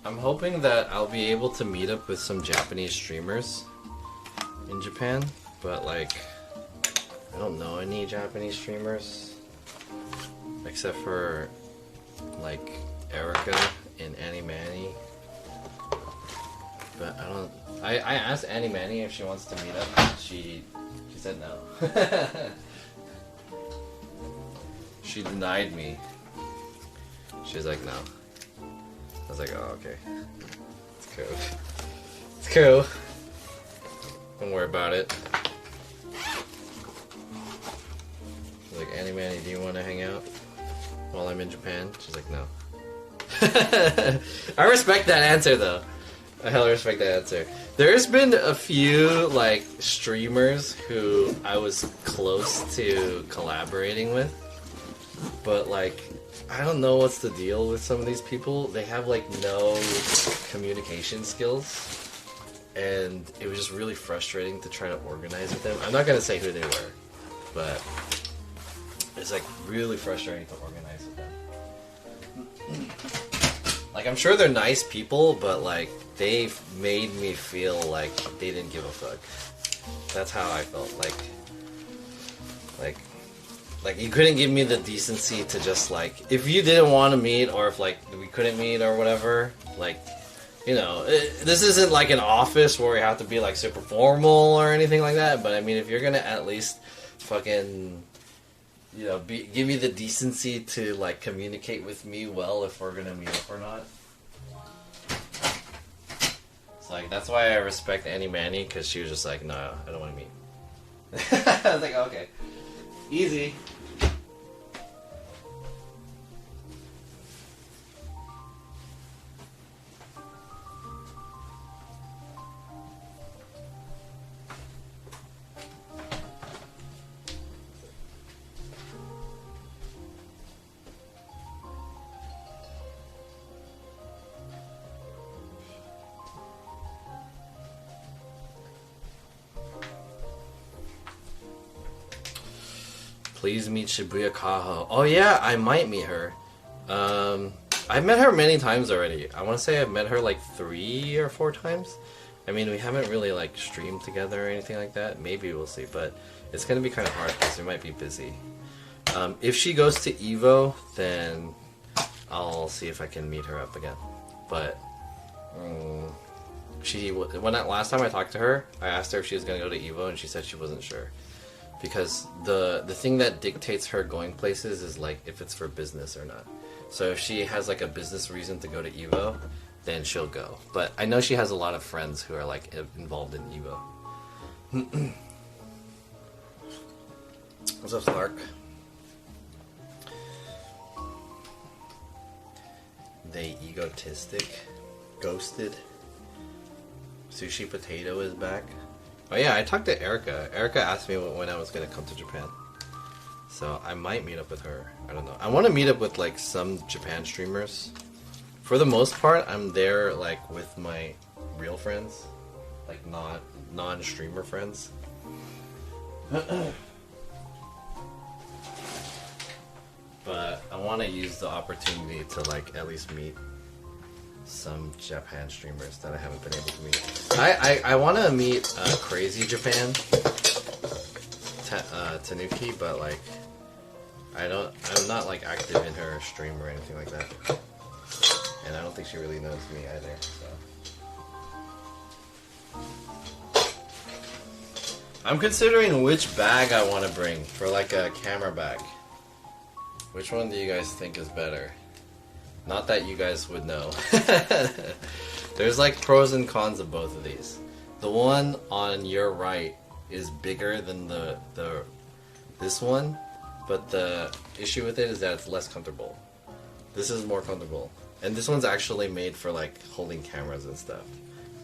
I'm hoping that I'll be able to meet up with some Japanese streamers in Japan, but like, I don't know any Japanese streamers except for like Erica and Annie Manny. But I asked Annie Manny if she wants to meet up. She said no. She denied me. She was like, no. I was like, oh, okay. It's cool. It's cool. Don't worry about it. Like, Annie Manny, do you want to hang out while I'm in Japan? She's like, no. I respect that answer though. I hella respect that answer. There's been a few like streamers who I was close to collaborating with, but like I don't know what's the deal with some of these people. They have like no communication skills, and it was just really frustrating to try to organize with them. I'm not gonna say who they were, but it's like really frustrating to organize with them. Like I'm sure they're nice people, but like they've made me feel like they didn't give a fuck. That's how I felt. Like you couldn't give me the decency to just like, if you didn't want to meet or if like we couldn't meet or whatever, like, you know, this isn't like an office where you have to be like super formal or anything like that. But I mean, if you're gonna at least fucking, you know, give me the decency to like communicate with me well if we're gonna meet up or not. It's like that's why I respect Annie Manny, because she was just like, no, I don't want to meet. I was like, okay, easy. Please meet Shibuya Kaho. Oh yeah, I might meet her. I've met her many times already. I want to say I've met her like 3 or 4 times. I mean, we haven't really like streamed together or anything like that. Maybe we'll see, but it's gonna be kind of hard because we might be busy. If she goes to Evo, then I'll see if I can meet her up again. But last time I talked to her, I asked her if she was gonna go to Evo, and she said she wasn't sure. Because the thing that dictates her going places is like if it's for business or not. So if she has like a business reason to go to Evo, then she'll go. But I know she has a lot of friends who are like involved in Evo. What's up, Clark? They egotistic, ghosted. Sushi Potato is back. Oh yeah, I talked to Erica. Erica asked me when I was gonna come to Japan. So I might meet up with her. I don't know. I want to meet up with like some Japan streamers. For the most part, I'm there like with my real friends, like non-streamer friends. But I want to use the opportunity to like at least meet some Japan streamers that I haven't been able to meet. I want to meet Crazy Japan, Tanuki, but like I'm not like active in her stream or anything like that, and I don't think she really knows me either. So I'm considering which bag I want to bring for like a camera bag. Which one do you guys think is better? Not that you guys would know. There's like pros and cons of both of these. The one on your right is bigger than this one, but the issue with it is that it's less comfortable. This is more comfortable. And this one's actually made for like holding cameras and stuff.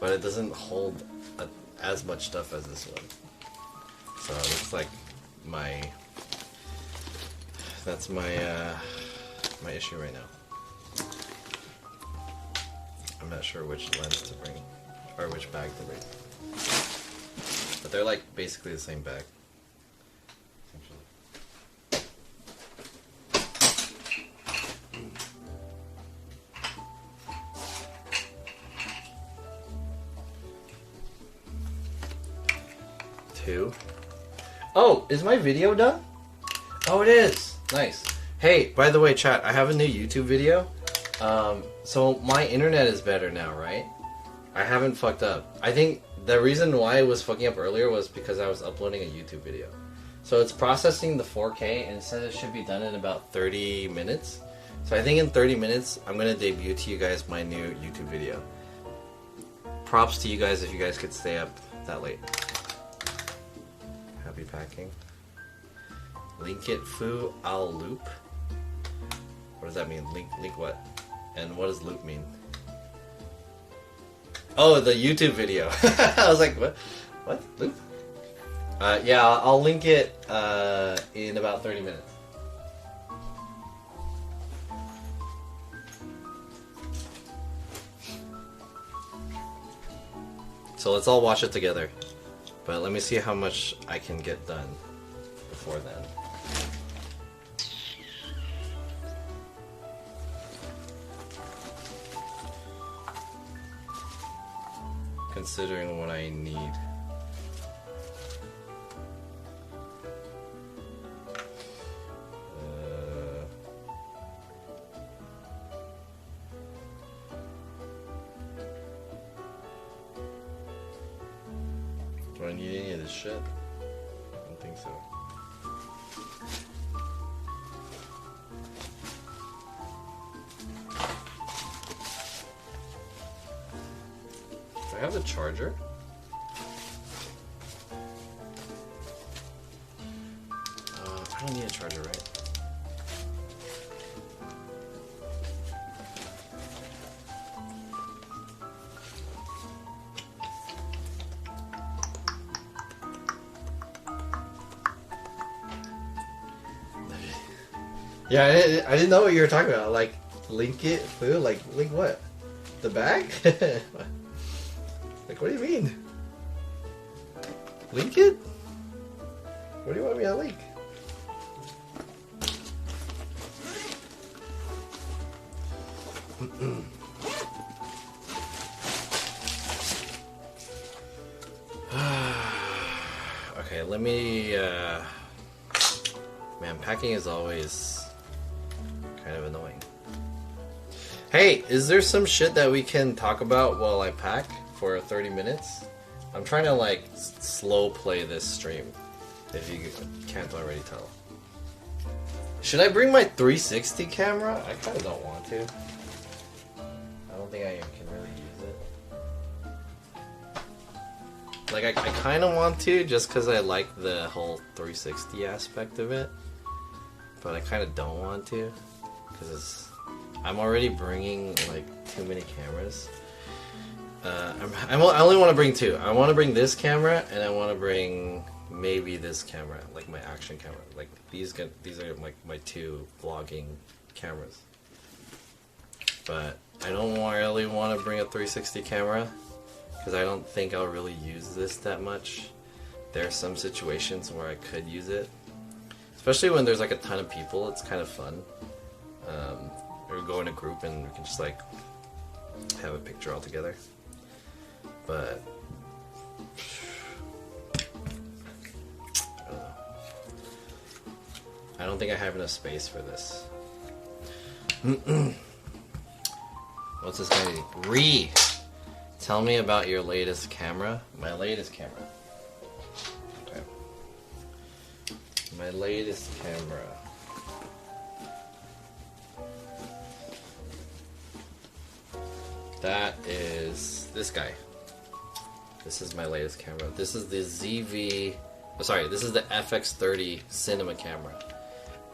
But it doesn't hold as much stuff as this one. So it looks like that's my my issue right now. I'm not sure which lens to bring, or which bag to bring. But they're like basically the same bag. Two. Oh, is my video done? Oh, it is. Nice. Hey, by the way, chat, I have a new YouTube video. So my internet is better now, right? I haven't fucked up. I think the reason why it was fucking up earlier was because I was uploading a YouTube video. So it's processing the 4K, and it says it should be done in about 30 minutes. So I think in 30 minutes, I'm going to debut to you guys my new YouTube video. Props to you guys if you guys could stay up that late. Happy packing. Link it fu al loop. What does that mean? Link what? And what does loop mean? Oh, the YouTube video. I was like, what? What? Loop? Yeah, I'll link it in about 30 minutes. So let's all watch it together. But let me see how much I can get done before then. Considering what I need. Do I need any of this shit? I don't think so. Do I have the charger? I don't need a charger, right? Yeah, I didn't know what you were talking about. Like, link it, food? Like, link what? The bag? Like, what do you mean? Link it? What do you want me to link? Okay, let me, man, packing is always kind of annoying. Hey, is there some shit that we can talk about while I pack for 30 minutes? I'm trying to, like, slow play this stream, if you can't already tell. Should I bring my 360 camera? I kind of don't want to. I don't think I can really use it. Like, I kind of want to, just because I like the whole 360 aspect of it. But I kind of don't want to, because I'm already bringing, like, too many cameras. I only want to bring two. I want to bring this camera, and I want to bring maybe this camera, like my action camera. Like, these are, like, my two vlogging cameras. But I don't really want to bring a 360 camera, because I don't think I'll really use this that much. There are some situations where I could use it. Especially when there's, like, a ton of people, it's kind of fun. Or go in a group and we can just, like, have a picture all together. But I don't know. I don't think I have enough space for this. What's this guy? Ree! Tell me about your latest camera. My latest camera. Okay. My latest camera. That is this guy. This is my latest camera. This is the ZV... Oh, sorry, this is the FX30 cinema camera.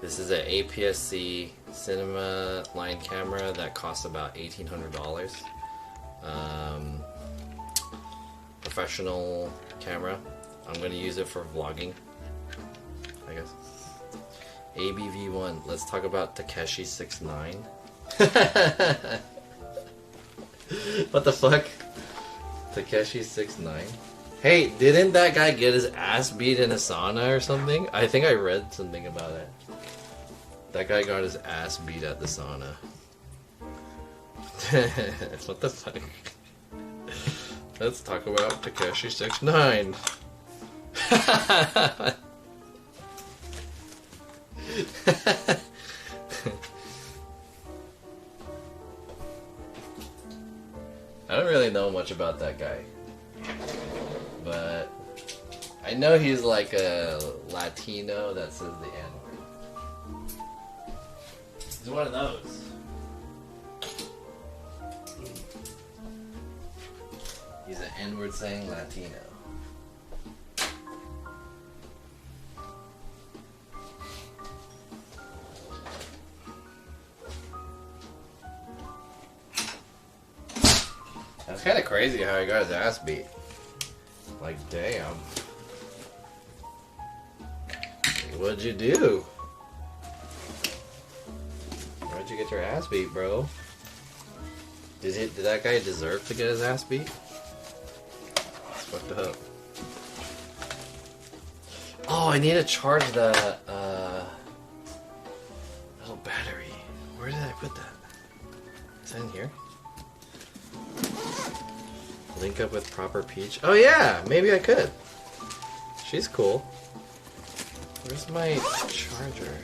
This is an APS-C cinema line camera that costs about $1,800. Professional camera. I'm going to use it for vlogging, I guess. ABV1. Let's talk about Takeshi 69. What the fuck? Takeshi 69. Hey, didn't that guy get his ass beat in a sauna or something? I think I read something about it. That guy got his ass beat at the sauna. What the fuck? Let's talk about Takeshi 69. I don't really know much about that guy, but I know he's like a Latino that says the N-word. He's one of those. He's an N-word saying Latino. kind of crazy how he got his ass beat. Like, damn. What'd you do? Why'd you get your ass beat, bro? Did that guy deserve to get his ass beat? It's fucked up. Oh, I need to charge the little battery. Where did I put that? Is that in here? Link up with Proper Peach. Oh yeah, maybe I could. She's cool. Where's my charger?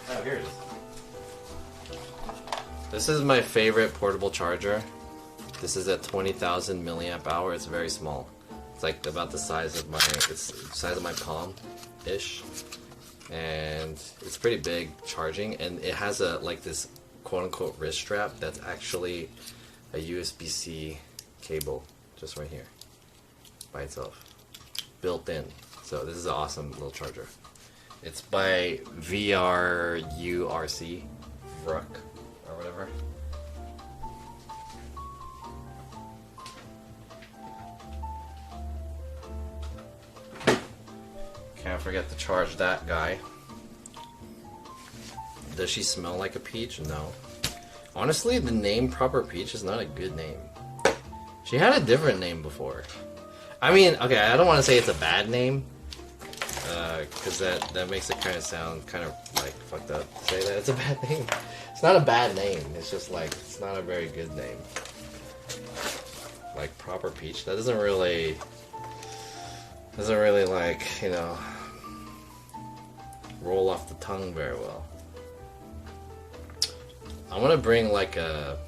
Oh, here it is. This is my favorite portable charger. This is at 20,000 milliamp hour. It's very small. It's like about the size of my palm-ish. And it's pretty big charging, and it has a like this quote-unquote wrist strap that's actually a USB-C cable just right here by itself, built in. So this is an awesome little charger. It's by VRURC, VRUC, or whatever. Can't forget to charge that guy. Does she smell like a peach? No. Honestly, the name Proper Peach is not a good name. She had a different name before. I mean, okay, I don't want to say it's a bad name, because that makes it kind of sound kind of like fucked up to say that it's a bad name. It's not a bad name. It's just like it's not a very good name. Like Proper Peach, that doesn't really like, you know, roll off the tongue very well. I want to bring like a...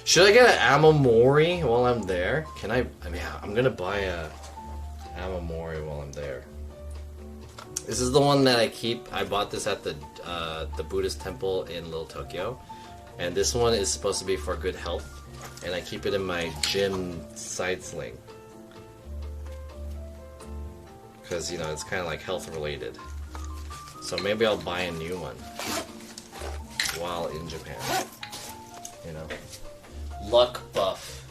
Should I get an Amamori while I'm there? Can I mean, I'm gonna buy a Amamori while I'm there. This is the one that I keep. I bought this at the Buddhist temple in Little Tokyo. And this one is supposed to be for good health. And I keep it in my gym side sling. Because, you know, it's kind of like health related. So maybe I'll buy a new one while in Japan. You know, luck buff.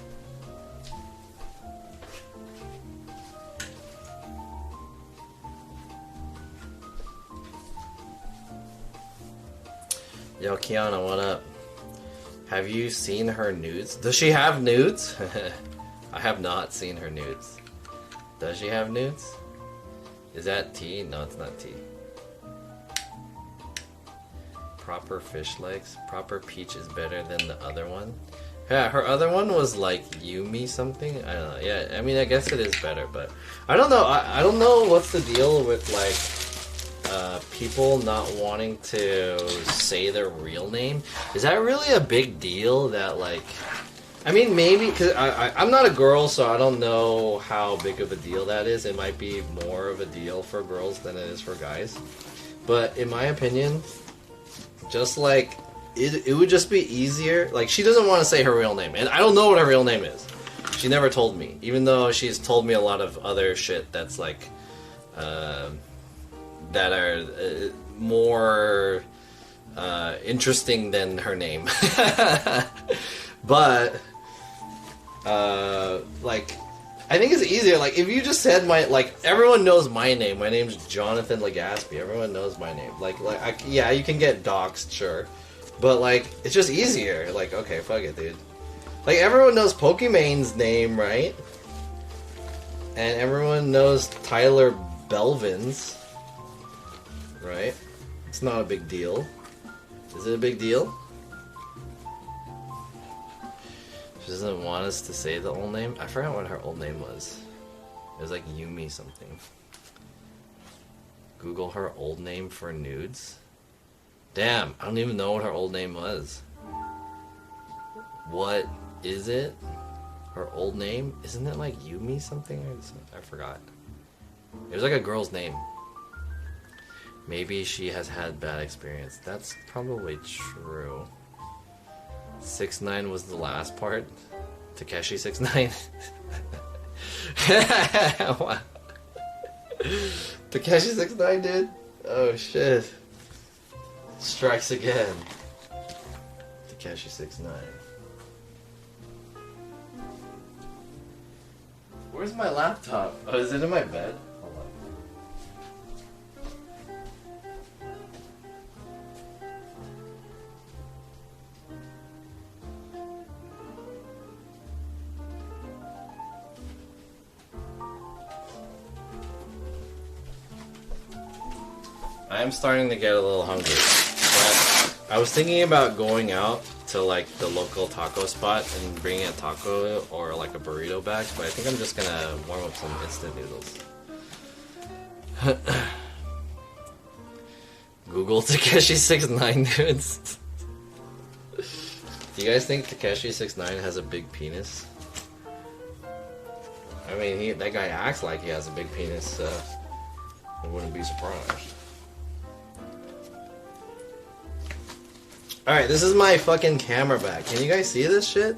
Yo, Kiana, what up? Have you seen her nudes? Does she have nudes? I have not seen her nudes. Does she have nudes? Is that tea? No, it's not tea. Proper fish legs. Proper Peach is better than the other one. Yeah, her other one was like Yumi something. I don't know. Yeah, I mean, I guess it is better, but I don't know. I don't know what's the deal with like people not wanting to say their real name. Is that really a big deal? That like, I mean, maybe because I'm not a girl, so I don't know how big of a deal that is. It might be more of a deal for girls than it is for guys. But in my opinion, just like it would just be easier. Like, she doesn't want to say her real name, and I don't know what her real name is. She never told me, even though she's told me a lot of other shit that's like that are more interesting than her name. But like, I think it's easier. Like, if you just said like everyone knows my name. My name's Jonathan Legaspi. Everyone knows my name. Yeah, you can get doxxed, sure, but like, it's just easier. Like, okay, fuck it, dude. Like, everyone knows Pokemon's name, right? And everyone knows Tyler Belvin's, right? It's not a big deal. Is it a big deal? She doesn't want us to say the old name. I forgot what her old name was. It was like Yumi something. Google her old name for nudes. Damn, I don't even know what her old name was. What is it? Her old name? Isn't it like Yumi something? I forgot. It was like a girl's name. Maybe she has had bad experience. That's probably true. 6ix9ine was the last part. Takeshi 6ix9ine. Wow. Takeshi 6ix9ine, dude. Oh shit. Strikes again. Takeshi 69. Where's my laptop? Oh, is it in my bed? Hold on. I'm starting to get a little hungry. But I was thinking about going out to like the local taco spot and bringing a taco or like a burrito bag, but I think I'm just gonna warm up some instant noodles. Google Takeshi 69 dudes. Do you guys think Takeshi 69 has a big penis? I mean, that guy acts like he has a big penis, so I wouldn't be surprised. Alright, this is my fucking camera bag. Can you guys see this shit?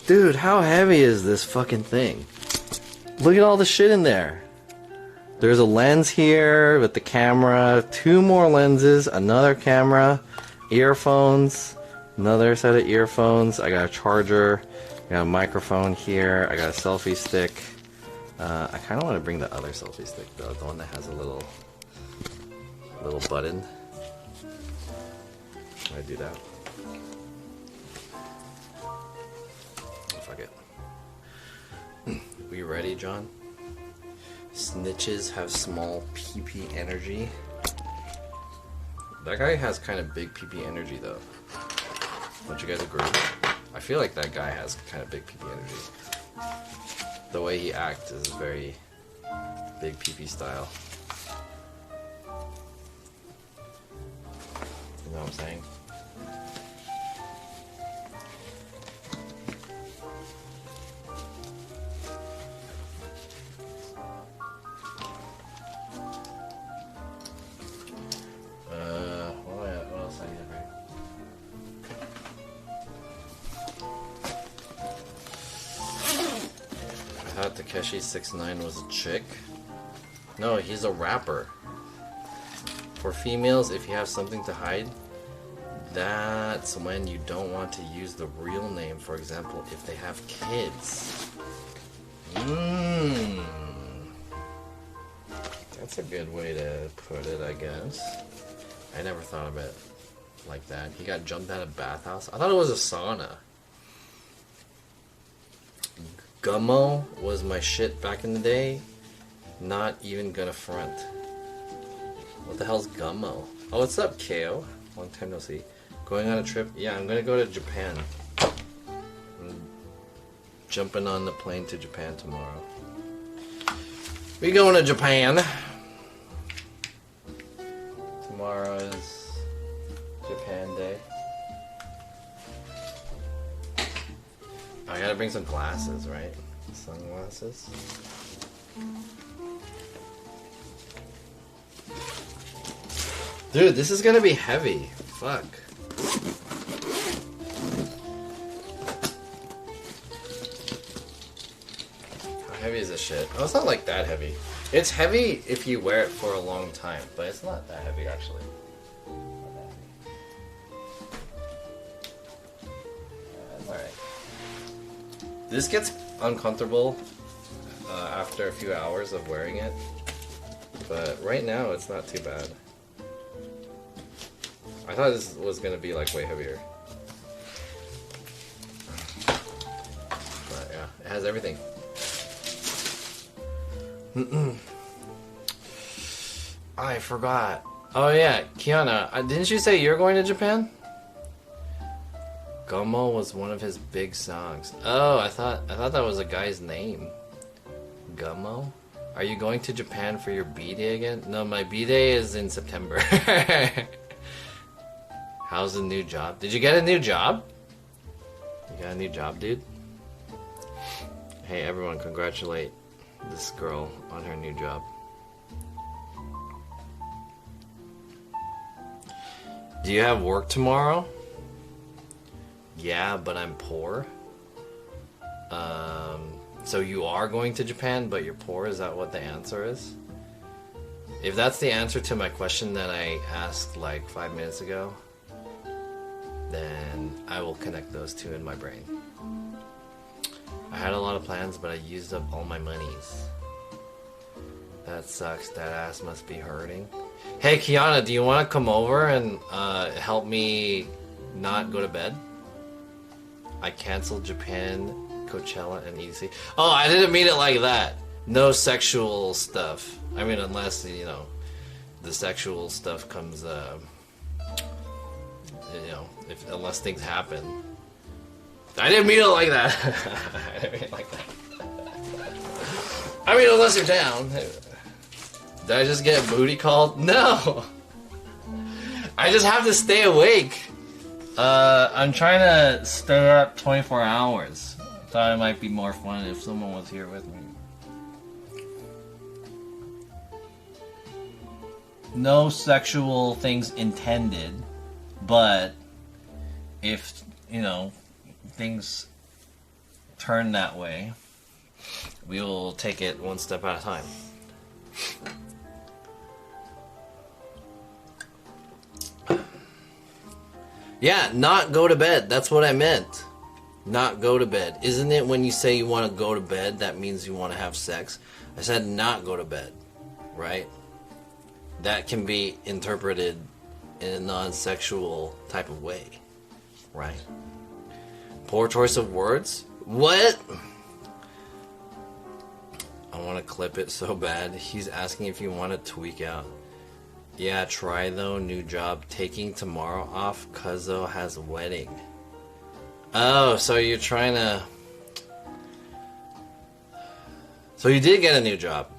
Dude, how heavy is this fucking thing? Look at all the shit in there. There's a lens here with the camera, 2 more lenses, another camera, earphones, another set of earphones. I got a charger, I got a microphone here, I got a selfie stick. I kind of want to bring the other selfie stick though, the one that has a little button. I do that. Fuck it. We ready, John? Snitches have small PP energy. That guy has kind of big PP energy, though. Don't you guys agree? I feel like that guy has kind of big PP energy. The way he acts is very big PP style. You know what I'm saying? What else I need to bring? I thought Takeshi 69 was a chick. No, he's a rapper. For females, if you have something to hide, that's when you don't want to use the real name. For example, if they have kids. That's a good way to put it, I guess. I never thought of it like that. He got jumped out of bathhouse. I thought it was a sauna. Gummo was my shit back in the day. Not even gonna front. What the hell's Gummo? Oh, what's up, KO? Long time no see. Going on a trip? Yeah, I'm gonna go to Japan. I'm jumping on the plane to Japan tomorrow. We going to Japan. Tomorrow is Japan Day. I gotta bring some glasses, right? Sunglasses. Dude, this is gonna be heavy. Fuck. How heavy is this shit? Oh, it's not like that heavy. It's heavy if you wear it for a long time, but it's not that heavy actually. Not that heavy. Yeah, alright. This gets uncomfortable after a few hours of wearing it, but right now it's not too bad. I thought this was gonna be like way heavier. But yeah, it has everything. I forgot. Oh yeah, Kiana, didn't you say you're going to Japan? Gummo was one of his big songs. Oh, I thought that was a guy's name. Gummo? Are you going to Japan for your B-Day again? No, my B-Day is in September. How's the new job? Did you get a new job? You got a new job, dude? Hey, everyone, congratulate this girl on her new job. Do you have work tomorrow? Yeah, but I'm poor. So you are going to Japan, but you're poor? Is that what the answer is? If that's the answer to my question that I asked like 5 minutes ago, then I will connect those two in my brain. I had a lot of plans, but I used up all my monies. That sucks. That ass must be hurting. Hey, Kiana, do you want to come over and help me not go to bed? I canceled Japan, Coachella, and EDC. Oh, I didn't mean it like that. No sexual stuff. I mean, unless, you know, the sexual stuff comes, you know, unless things happen. I didn't mean it like that. I didn't mean it like that. I mean, unless you're down. Did I just get booty called? No! I just have to stay awake. I'm trying to stay up 24 hours. Thought it might be more fun if someone was here with me. No sexual things intended, but if, you know, things turn that way, we will take it one step at a time. Yeah, not go to bed. That's what I meant. Not go to bed. Isn't it when you say you want to go to bed, that means you want to have sex? I said not go to bed, right? That can be interpreted in a non-sexual type of way, right? Poor choice of words? What? I want to clip it so bad. He's asking if you want to tweak out. Yeah, try though. New job. Taking tomorrow off. Cuzzo has a wedding. Oh, so you're trying to... So you did get a new job.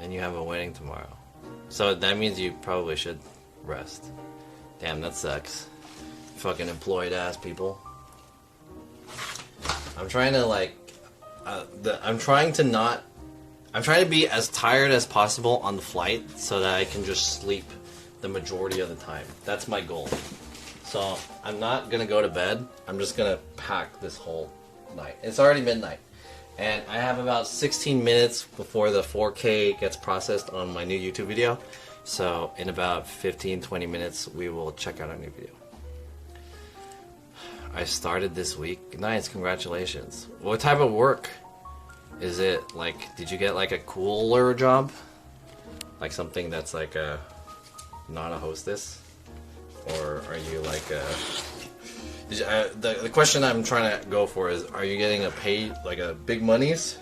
And you have a wedding tomorrow. So that means you probably should rest. Damn, that sucks. Fucking employed ass people. I'm trying to like... I'm trying to be as tired as possible on the flight so that I can just sleep the majority of the time. That's my goal. So I'm not gonna go to bed. I'm just gonna pack this whole night. It's already midnight. And I have about 16 minutes before the 4K gets processed on my new YouTube video. So in about 15-20 minutes, we will check out our new video. I started this week. Nice, congratulations. What type of work? Is it like, did you get like a cooler job? Like something that's like a, not a hostess? Or are you like a, the question I'm trying to go for is, are you getting a paid, like a big monies?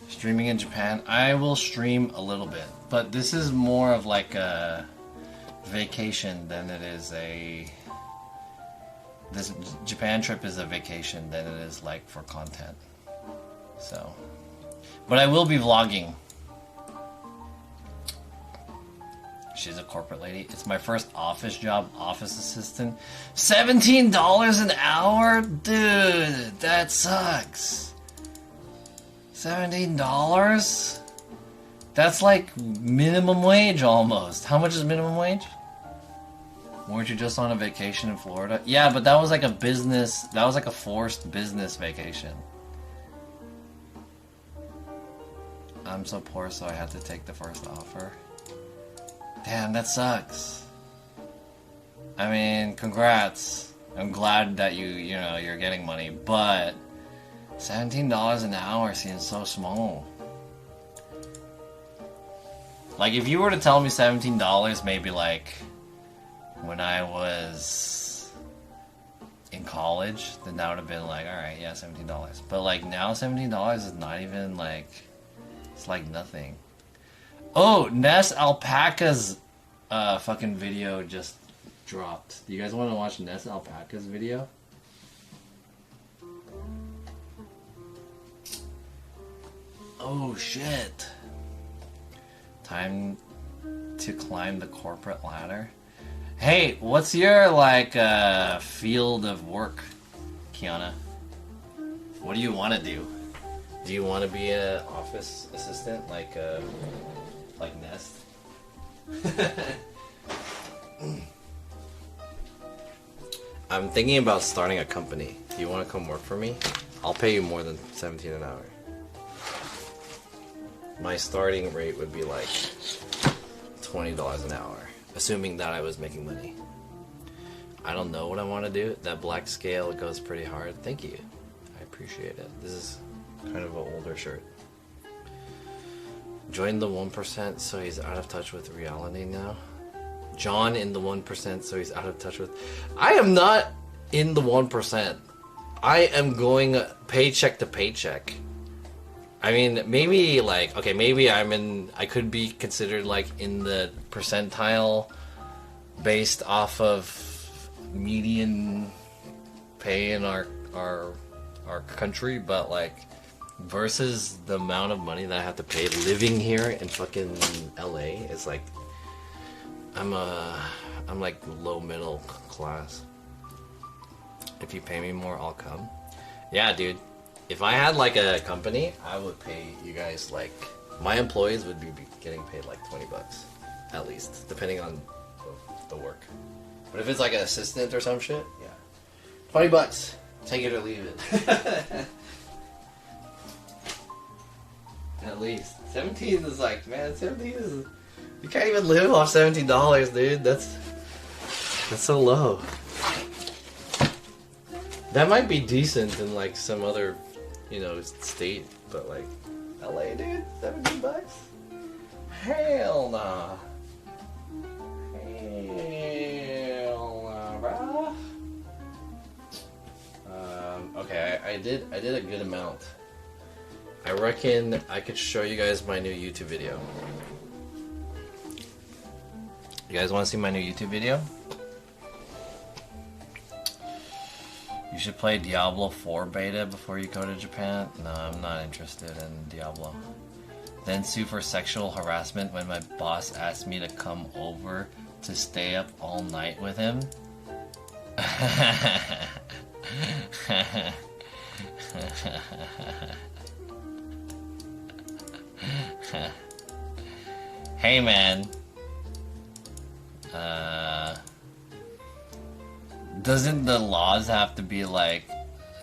Streaming in Japan? I will stream a little bit, but this is more of like a vacation than it is a... This Japan trip is a vacation than it is like for content. So, but I will be vlogging. She's a corporate lady. It's my first office job, office assistant. $17 an hour? Dude, that sucks. $17? That's like minimum wage almost. How much is minimum wage? Weren't you just on a vacation in Florida? Yeah, but that was like a business, that was like a forced business vacation. I'm so poor, so I had to take the first offer. Damn, that sucks. I mean, congrats. I'm glad that you know, you're getting money, but $17 an hour seems so small. Like, if you were to tell me $17, maybe like when I was in college, then that would have been like, alright, yeah, $17. But like now $17 is not even like, it's like nothing. Oh, Ness Alpaca's fucking video just dropped. Do you guys want to watch Ness Alpaca's video? Oh shit. Time to climb the corporate ladder. Hey, what's your like field of work, Kiana? What do you want to do? Do you want to be an office assistant like Nest? I'm thinking about starting a company. Do you want to come work for me? I'll pay you more than 17 an hour. My starting rate would be like $20 an hour, assuming that I was making money. I don't know what I want to do. That black scale goes pretty hard. Thank you. I appreciate it. This is kind of an older shirt. Join the 1% so he's out of touch with reality now. John in the 1% so he's out of touch with... I am not in the 1%. I am going paycheck to paycheck. I mean, maybe like... Okay, maybe I could be considered like in the percentile based off of median pay in our country, but like versus the amount of money that I have to pay living here in fucking LA, it's like I'm like low middle class. If you pay me more, I'll come. Yeah, dude. If I had like a company, I would pay you guys like my employees would be getting paid like $20 at least, depending on the work. But if it's like an assistant or some shit, yeah, $20. Take it or leave it. At least 17 is like, man, 17 is you can't even live off $17, dude. That's so low. That might be decent in like some other, you know, state, but like LA, dude, $17? Hell nah. Hell nah, bro. Okay, I did a good amount. I reckon I could show you guys my new YouTube video. You guys want to see my new YouTube video? You should play Diablo 4 beta before you go to Japan. No, I'm not interested in Diablo. Then sue for sexual harassment when my boss asked me to come over to stay up all night with him. Hey man, doesn't the laws have to be like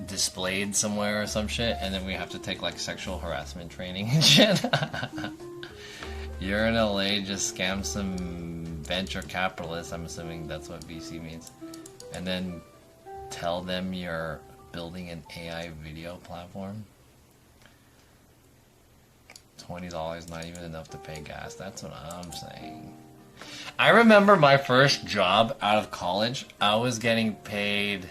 displayed somewhere or some shit, and then we have to take like sexual harassment training and shit? You're in LA, just scam some venture capitalists, I'm assuming that's what VC means, and then tell them you're building an AI video platform. $20 not even enough to pay gas. That's what I'm saying. I remember my first job out of college. I was getting paid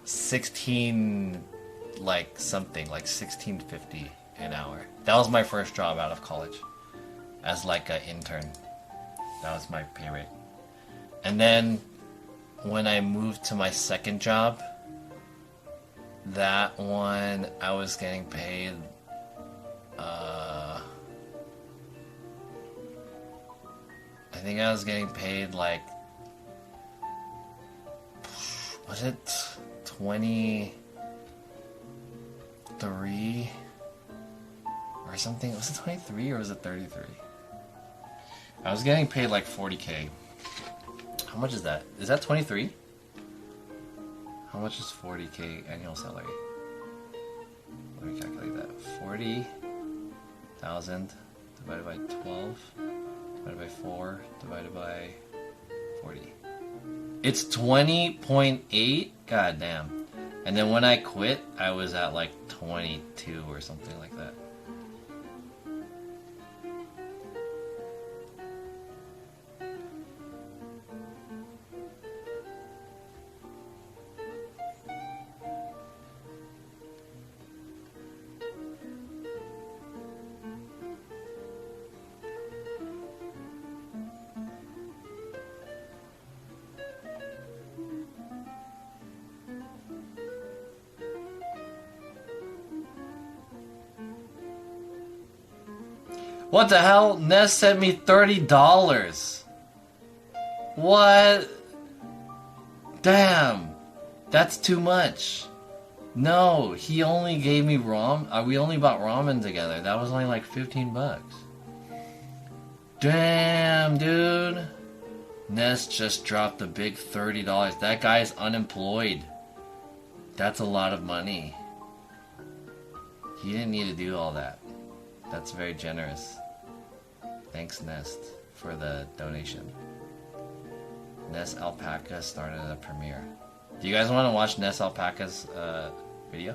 16 like something, like $16.50 an hour. That was my first job out of college as like an intern. That was my pay rate. And then when I moved to my second job, that one I was getting paid I think I was getting paid like, was it 23 or something? Was it 23 or was it 33? I was getting paid like 40K. How much is that? Is that 23? How much is 40K annual salary? Let me calculate that. 40,000 divided by 12 divided by 4 divided by 40. It's 20.8? God damn. And then when I quit, I was at like 22 or something like that. What the hell? Ness sent me $30. What? Damn. That's too much. No, he only gave me ramen. We only bought ramen together. That was only like 15 bucks. Damn, dude. Ness just dropped a big $30. That guy's unemployed. That's a lot of money. He didn't need to do all that. That's very generous. Thanks, Nest, for the donation. Nest Alpaca started a premiere. Do you guys want to watch Nest Alpaca's video?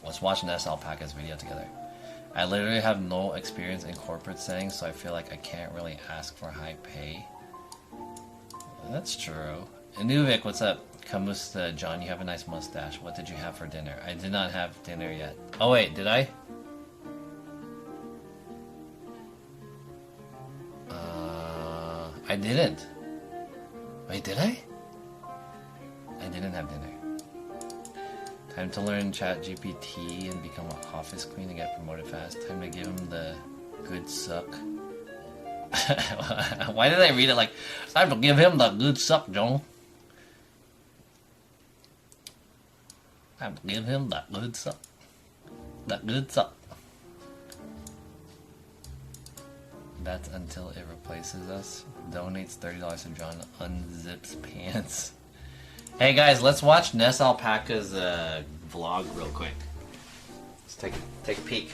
Let's watch Nest Alpaca's video together. I literally have no experience in corporate settings, so I feel like I can't really ask for high pay. That's true. Anuvik, what's up? Kamusta, John, you have a nice mustache. What did you have for dinner? I did not have dinner yet. Oh wait, did I? I didn't. Wait, did I? I didn't have dinner. Time to learn ChatGPT and become an office queen and get promoted fast. Time to give him the good suck. Why did I read it like, time to give him the good suck, John? Time to give him that good suck. That good suck. That's until it replaces us. Donates $30 to John, unzips pants. Hey guys, let's watch Ness Alpaca's vlog real quick. Let's take a peek.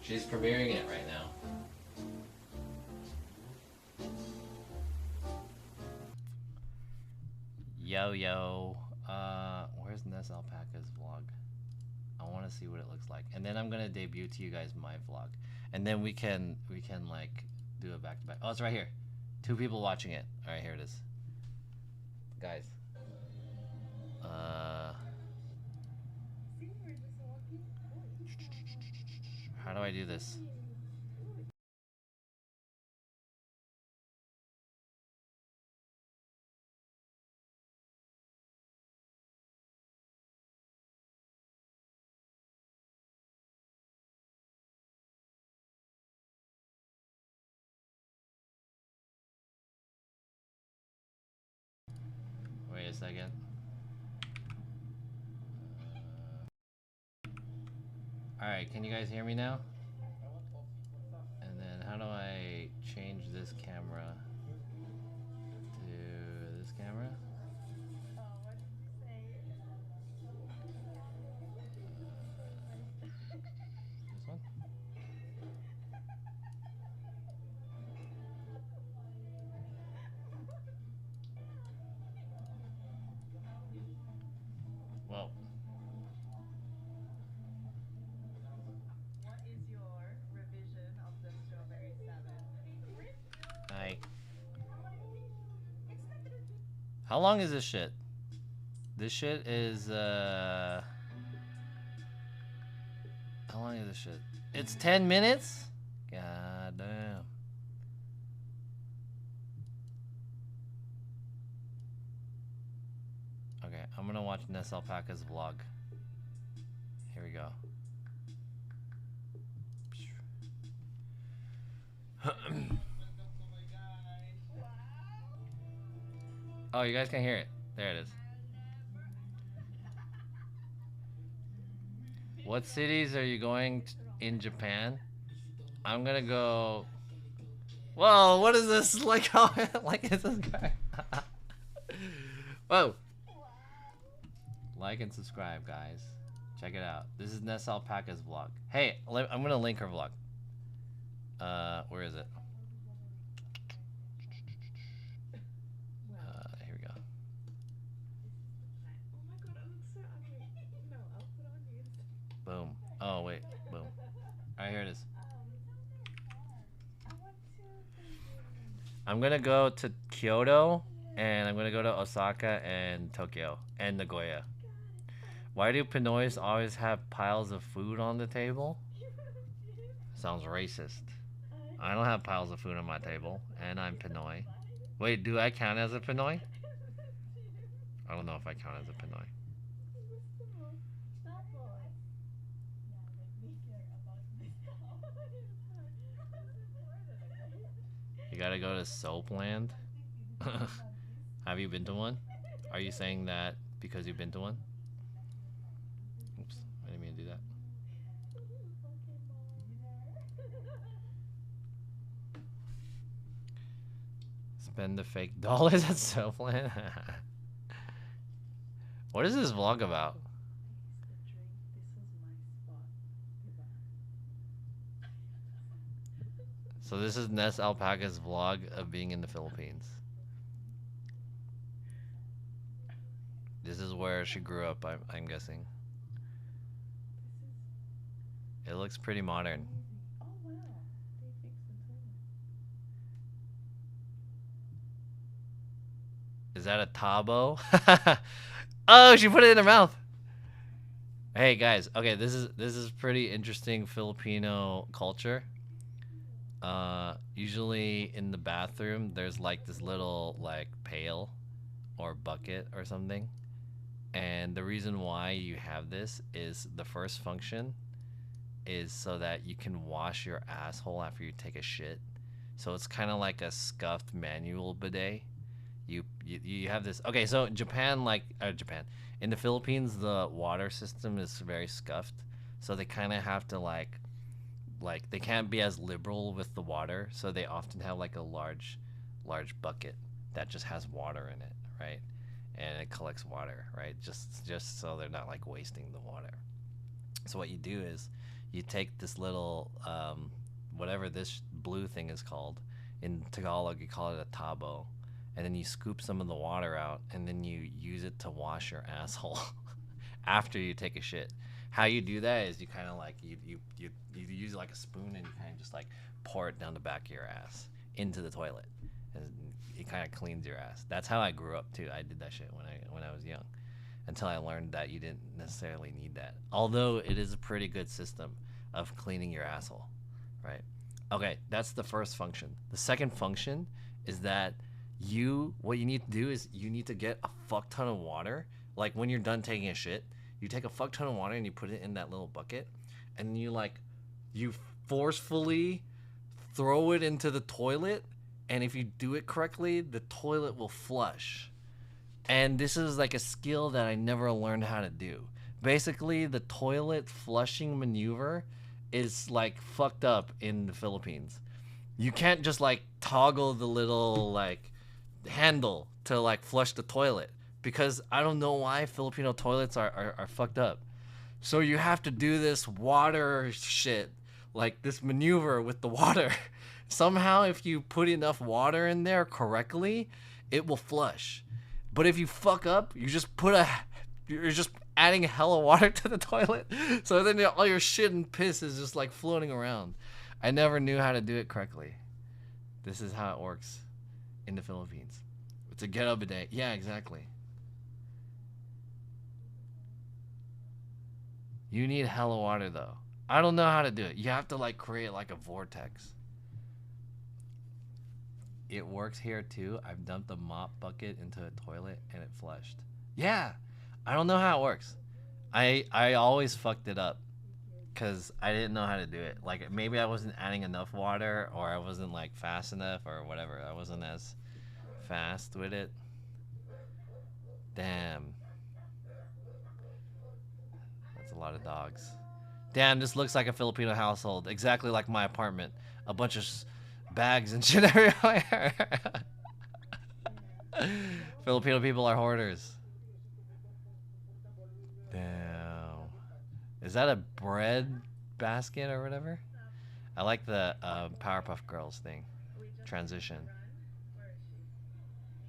She's premiering it right now. Yo, where's Ness Alpaca's vlog? I want to see what it looks like, and then I'm gonna debut to you guys my vlog, and then we can like do it back to back. Oh, it's right here. 2 people watching it. All right, here it is, guys. How do I do this? Wait a second. Alright, can you guys hear me now? And then how do I change this camera to this camera? This one? Well.
What is your revision of the Strawberry 7?
Hi. How long is this shit? This shit is how long is this shit? It's 10 minutes? God damn. Okay, I'm gonna watch Ness Alpaca's vlog. Here we go. Oh, you guys can hear it. There it is. What cities are you going in Japan? I'm gonna go. Whoa, what is this? Like how like is this guy? Whoa. Like and subscribe, guys. Check it out. This is Ness Alpaca's vlog. Hey, I'm gonna link her vlog. Where is it? Here we go.
Oh my god, I look so ugly. No, I'll put on you.
Boom. Oh wait, boom. Alright, here it is. I'm gonna go to Kyoto, and I'm gonna go to Osaka and Tokyo and Nagoya. Why do Pinoys always have piles of food on the table? Sounds racist. I don't have piles of food on my table, and I'm Pinoy. Wait, do I count as a Pinoy? I don't know if I count as a Pinoy. You gotta go to Soapland? Have you been to one? Are you saying that because you've been to one? Oops, I didn't mean to do that. Ben the fake doll is at Southland. What is this vlog about? So this is Ness Alpaca's vlog of being in the Philippines. This is where she grew up, I'm guessing. It looks pretty modern.
Oh wow, they fixed the toilet.
Is that a tabo? Oh, she put it in her mouth. Hey guys, okay, this is pretty interesting Filipino culture. Usually in the bathroom there's like this little like pail or bucket or something. And the reason why you have this is the first function is so that you can wash your asshole after you take a shit. So it's kind of like a scuffed manual bidet. You have this. Okay, so Japan, in the Philippines, the water system is very scuffed. So they kind of have to like they can't be as liberal with the water. So they often have like a large bucket that just has water in it, right? And it collects water, right? Just so they're not like wasting the water. So what you do is you take this little whatever this blue thing is called. In Tagalog, you call it a tabo. And then you scoop some of the water out, and then you use it to wash your asshole after you take a shit. How you do that is you kind of like you use like a spoon and you kind of just like pour it down the back of your ass into the toilet, and it kind of cleans your ass. That's how I grew up too. I did that shit when I was young, until I learned that you didn't necessarily need that. Although it is a pretty good system of cleaning your asshole, right? Okay, that's the first function. The second function is that what you need to do is you need to get a fuck ton of water. Like when you're done taking a shit, you take a fuck ton of water and you put it in that little bucket, and you forcefully throw it into the toilet, and if you do it correctly, the toilet will flush. And this is like a skill that I never learned how to do. Basically, the toilet flushing maneuver is like fucked up in the Philippines. You can't just like toggle the little like handle to like flush the toilet, because I don't know why Filipino toilets are fucked up. So you have to do this water shit, like this maneuver with the water. Somehow if you put enough water in there correctly, it will flush. But if you fuck up, you're just adding a hell of water to the toilet. So then all your shit and piss is just like floating around. I never knew how to do it correctly. This is how it works in the Philippines. It's a ghetto bidet. Yeah, exactly. You need hella water though. I don't know how to do it. You have to like create like a vortex. It works here too. I've dumped a mop bucket into a toilet and it flushed. Yeah. I don't know how it works. I always fucked it up because I didn't know how to do it. Like maybe I wasn't adding enough water, or I wasn't like fast enough, or whatever. I wasn't as fast with it. Damn. That's a lot of dogs. Damn, this looks like a Filipino household. Exactly like my apartment. A bunch of bags and shit everywhere. Filipino people are hoarders. Damn. Is that a bread basket or whatever? I like the Powerpuff Girls thing. Transition.
Where is she?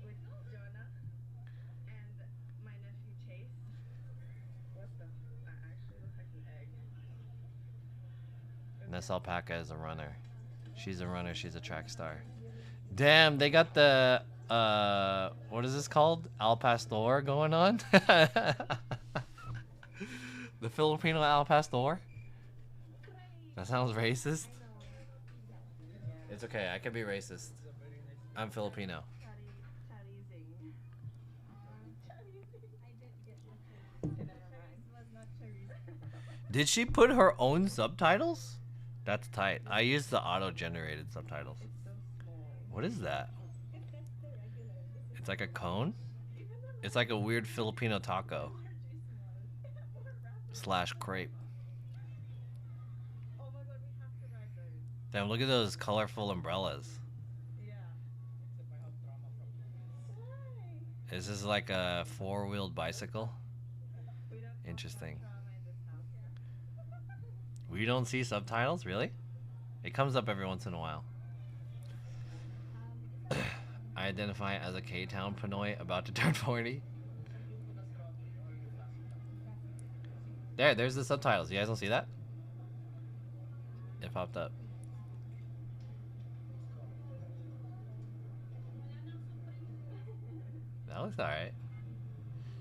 With Jonah and my nephew Chase. What the? That actually looks like an egg.
Ness Alpaca is a runner. She's a runner. She's a track star. Damn, they got the what is this called? Al Pastor going on. The Filipino Al Pastor. That sounds racist. It's okay. I can be racist. I'm Filipino. Did she put her own subtitles? That's tight. I use the auto-generated subtitles. What is that? It's like a cone? It's like a weird Filipino taco. / crepe.
Oh my god, we have to ride those.
Damn, look at those colorful umbrellas.
Yeah.
Is this like a four-wheeled bicycle? Interesting. We don't see subtitles, really? It comes up every once in a while. I identify as a K-Town Pinoy about to turn 40. There's the subtitles. You guys don't see that? It popped up. That looks alright.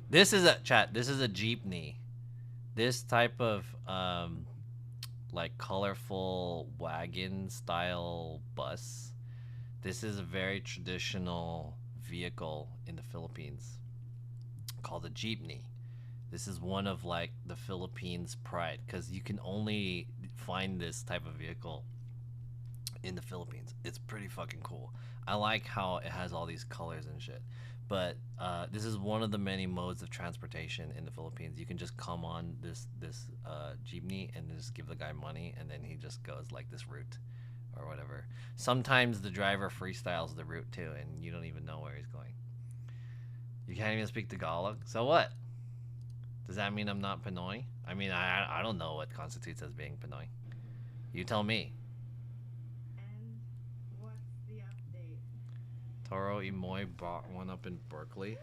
This is a chat. This is a jeepney. This type of like colorful wagon style bus. This is a very traditional vehicle in the Philippines called a jeepney. This is one of like the Philippines' pride because you can only find this type of vehicle in the Philippines. It's pretty fucking cool. I like how it has all these colors and shit. But this is one of the many modes of transportation in the Philippines. You can just come on this jeepney and just give the guy money, and then he just goes like this route or whatever. Sometimes the driver freestyles the route too, and you don't even know where he's going. You can't even speak Tagalog. So what? Does that mean I'm not Pinoy? I mean, I don't know what constitutes as being Pinoy. You tell me.
And what's the update?
Toro Imoy bought one up in Berkeley.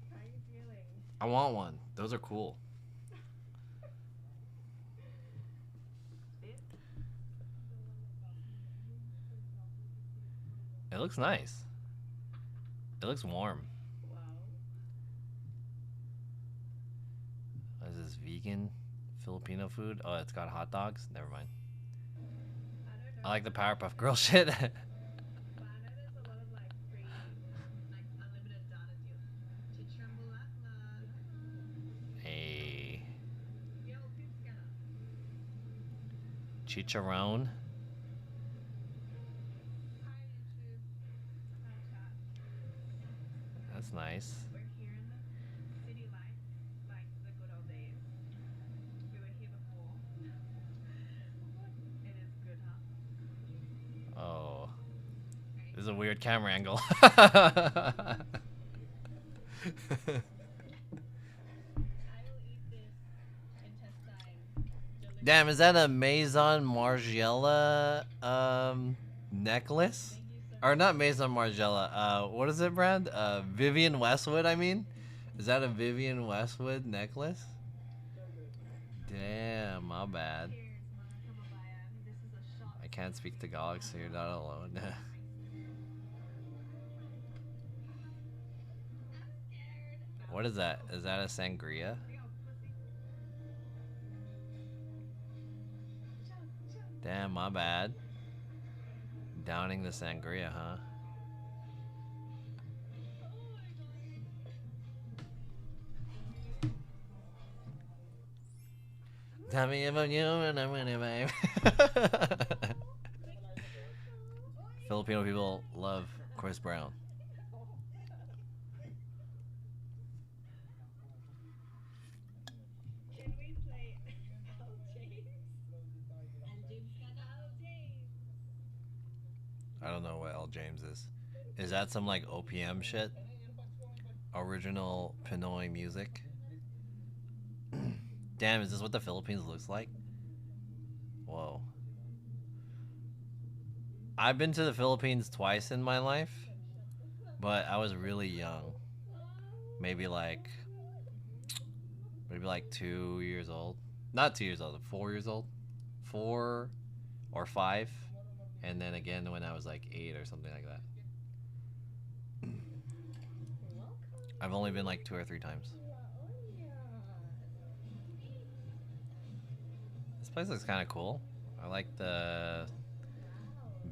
How are you feeling?
I want one. Those are cool. It looks nice. It looks warm.
Wow.
What is this, vegan Filipino food? Oh, it's got hot dogs? Never mind. I like the Powerpuff Girl shit.
But I know there's a lot of like free, like unlimited data deals. Chichambulatma.
Hey.
Yo, keep scanner.
Chicharron.
Hi YouTube. Hi chat.
That's nice.
We're here in the city life, like the good old days. We were here before. It is good, huh?
Oh. This is a weird camera angle.
I will eat this intestine.
Damn, is that a Maison Margiela necklace? Or not Maison Margiela. What is it, brand? Vivian Westwood, I mean? Is that a Vivian Westwood necklace? Damn, my bad.
Cheers, mga kababayan. This is a shot.
I can't speak Tagalog, so you're not alone.
I'm scared.
What is that? Is that a sangria?
Yo, pussy. Chug, chug.
Damn, my bad. Downing the sangria, huh? Tell me about you and I'm gonna babe. Filipino people love Chris Brown.
Can we play Al James? And James got Al James.
I don't know what L. James is. Is that some like OPM shit? Original Pinoy music? Damn, is this what the Philippines looks like? Whoa. I've been to the Philippines twice in my life, but I was really young. Maybe like 2 years old. Not 2 years old, 4 years old. 4 or 5. And then again when I was like 8 or something like that. I've only been like 2 or 3 times. This place looks kind of cool. I like the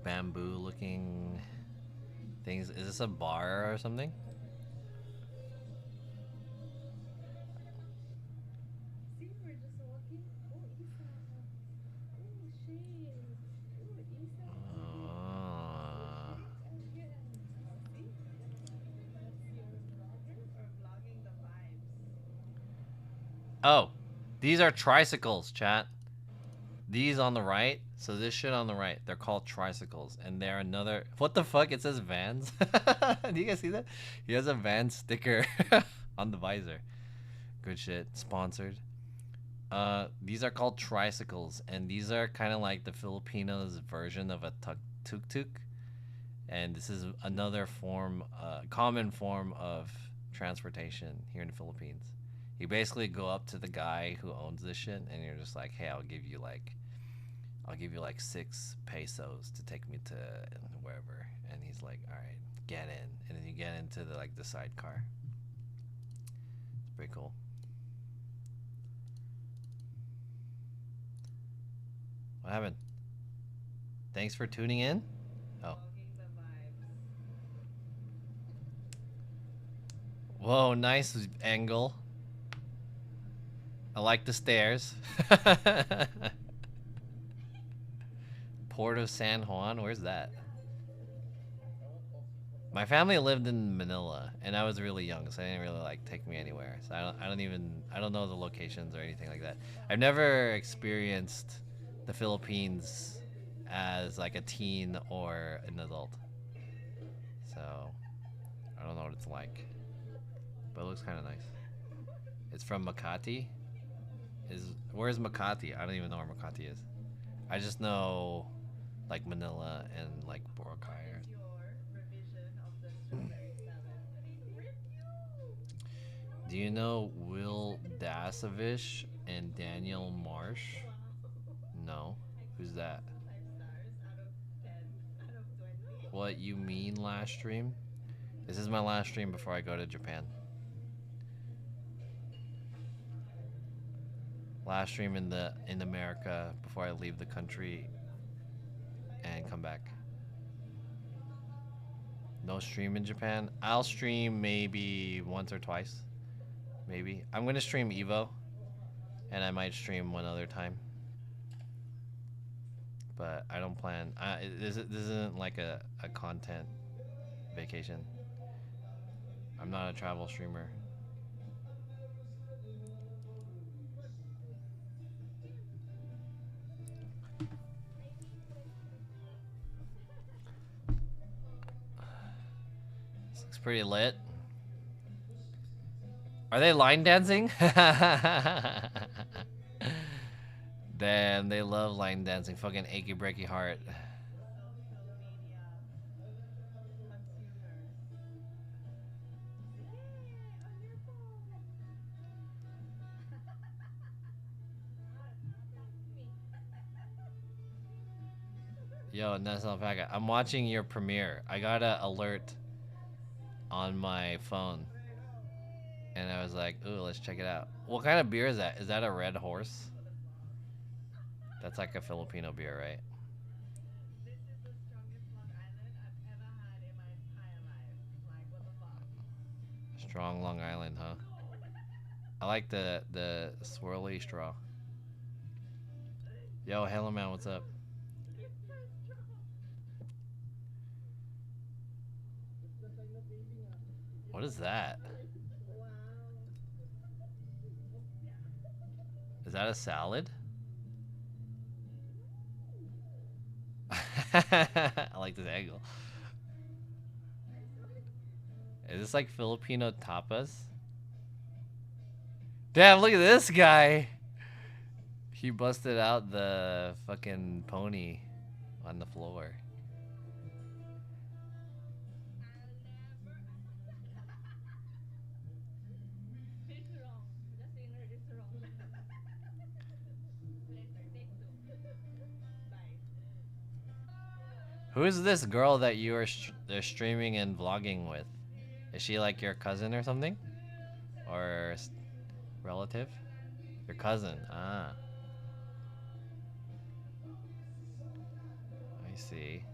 bamboo looking things. Is this a bar or something?
See, we're just walking. Oh, Isa. Oh, shit. Oh, Isa.
Uh,
See? That's your vlogging or vlogging the vibes?
oh, these are tricycles, chat. These on the right, so this shit on the right, they're called tricycles, and they're another. What the fuck? It says Vans. Do you guys see that? He has a Vans sticker on the visor. Good shit. Sponsored. These are called tricycles, and these are kind of like the Filipinos' version of a tuk-tuk, and this is another form, common form of transportation here in the Philippines. You basically go up to the guy who owns this shit, and you're just like, "Hey, I'll give you like 6 pesos to take me to wherever." And he's like, "All right, get in." And then you get into the sidecar. It's pretty cool. What happened? Thanks for tuning in. Oh. Whoa, nice angle. I like the stairs. Port of San Juan, where's that? My family lived in Manila, and I was really young, so they didn't really like take me anywhere. So I don't know the locations or anything like that. I've never experienced the Philippines as like a teen or an adult, so I don't know what it's like, but it looks kind of nice. It's from Makati. Where's Makati? I don't even know where Makati is. I just know like Manila and like Boracay. Do you know Will Dasovich and Daniel Marsh? No. Who's that? What you mean last stream? This is my last stream before I go to Japan. Last stream in America before I leave the country and come back. No stream in Japan. I'll stream maybe once or twice. Maybe. I'm gonna stream Evo, and I might stream one other time. But I don't plan. This isn't like a content vacation. I'm not a travel streamer. This looks pretty lit. Are they line dancing? Damn, they love line dancing. Fucking achy breaky heart. Yo, Ness Alpaca, I'm watching your premiere. I got an alert on my phone. And I was like, ooh, let's check it out. What kind of beer is that? Is that a Red Horse? That's like a Filipino beer, right?
This is the strongest Long Island I've ever had in my entire life. Like, what the fuck?
Strong Long Island, huh? I like the swirly straw. Yo, Hello Man, what's up? What is that? Is that a salad? I like this angle. Is this like Filipino tapas? Damn, look at this guy. He busted out the fucking pony on the floor. Who is this girl that you are streaming and vlogging with? Is she like your cousin or something? Or relative? Your cousin, ah. I see.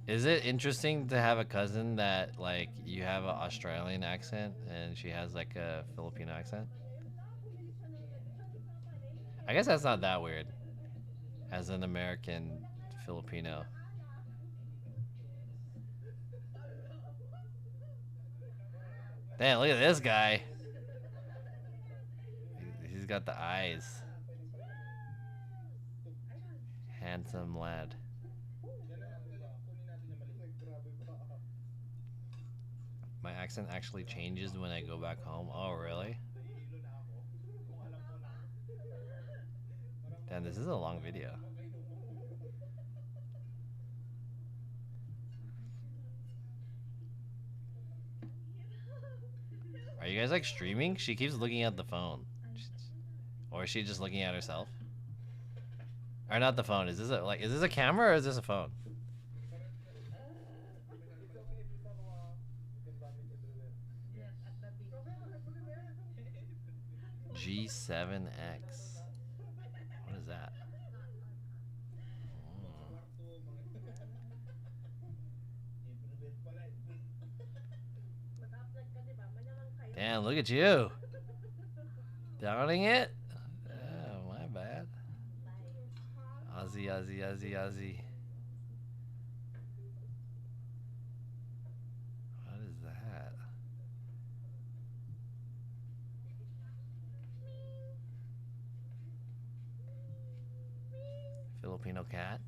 Is it interesting to have a cousin that like you have an Australian accent and she has like a Filipino accent? I guess that's not that weird as an American Filipino. Damn, look at this guy. He's got the eyes. Handsome lad. My accent actually changes when I go back home. Oh, really? Damn, this is a long video. Are you guys like streaming? She keeps looking at the phone. Or is she just looking at herself? Or not the phone. Is this a camera or is this a phone? G7X. What is that? Damn, look at you. Downing it? Oh, my bad. Ozzy, Ozzy, Ozzy, Ozzy. What is that? Filipino cat?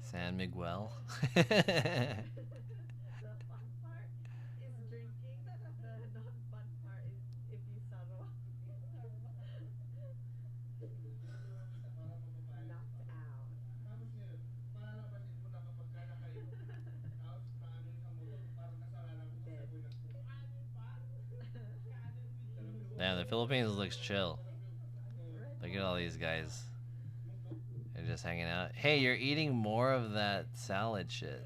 San Miguel?
The fun part is drinking. The non-fun part is if you sorrow. Knocked out. Dead.
Damn, the Philippines looks chill. Look at all these guys. They're just hanging out. Hey, you're eating more of that salad shit.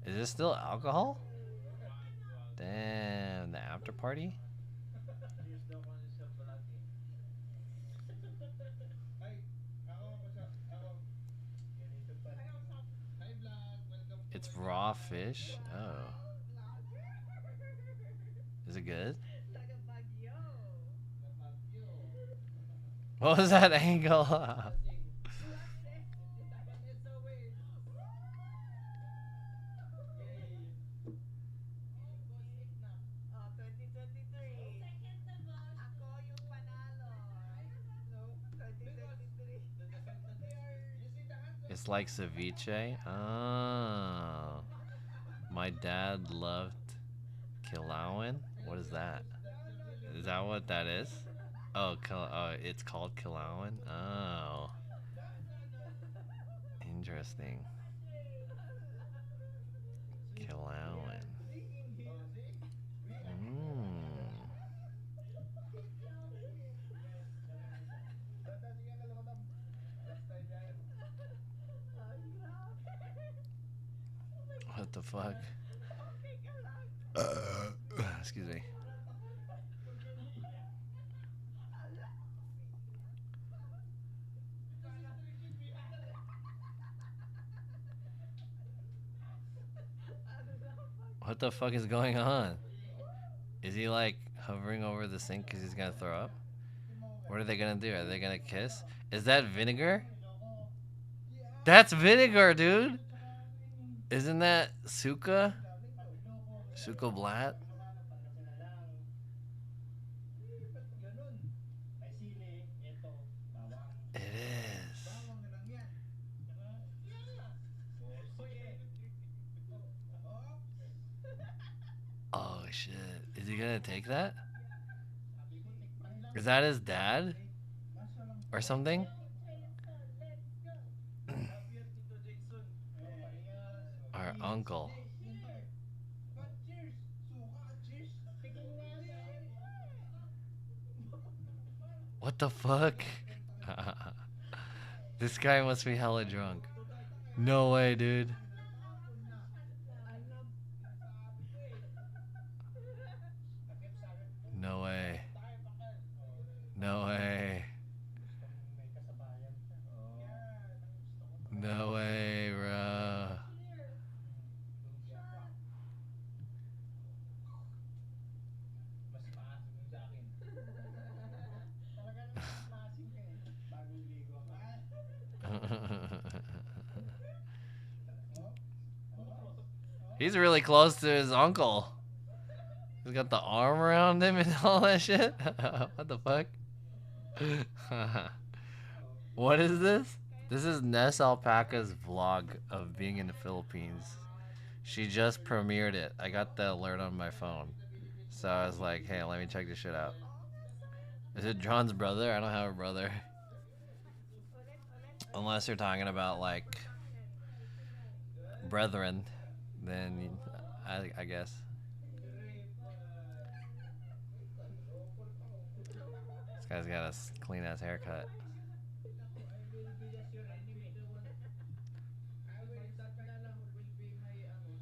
Is this still alcohol? Damn, the after party? It's raw fish? Oh. Is it good? What was that angle? It's like ceviche. Oh. My dad loved Kilauin. What is that? Is that what that is? Oh, it's called Kilauin? Oh. Interesting. Kilauin. What the fuck? Excuse me. What the fuck is going on? Is he like hovering over the sink because he's gonna throw up? What are they gonna do? Are they gonna kiss? Is that vinegar? That's vinegar, dude! Isn't that suka? Suka blat? It is. Oh shit. Is he gonna take that? Is that his dad? Or something? Our uncle. What the fuck? This guy must be hella drunk. No way, dude. No way. No way. No way, bro. He's really close to his uncle. He's got the arm around him and all that shit. What the fuck? What is this? This is Ness Alpaca's vlog of being in the Philippines. She just premiered it. I got the alert on my phone. So I was like, hey, let me check this shit out. Is it John's brother? I don't have a brother. Unless you're talking about, like, brethren, then I guess. This guy's got a clean-ass haircut.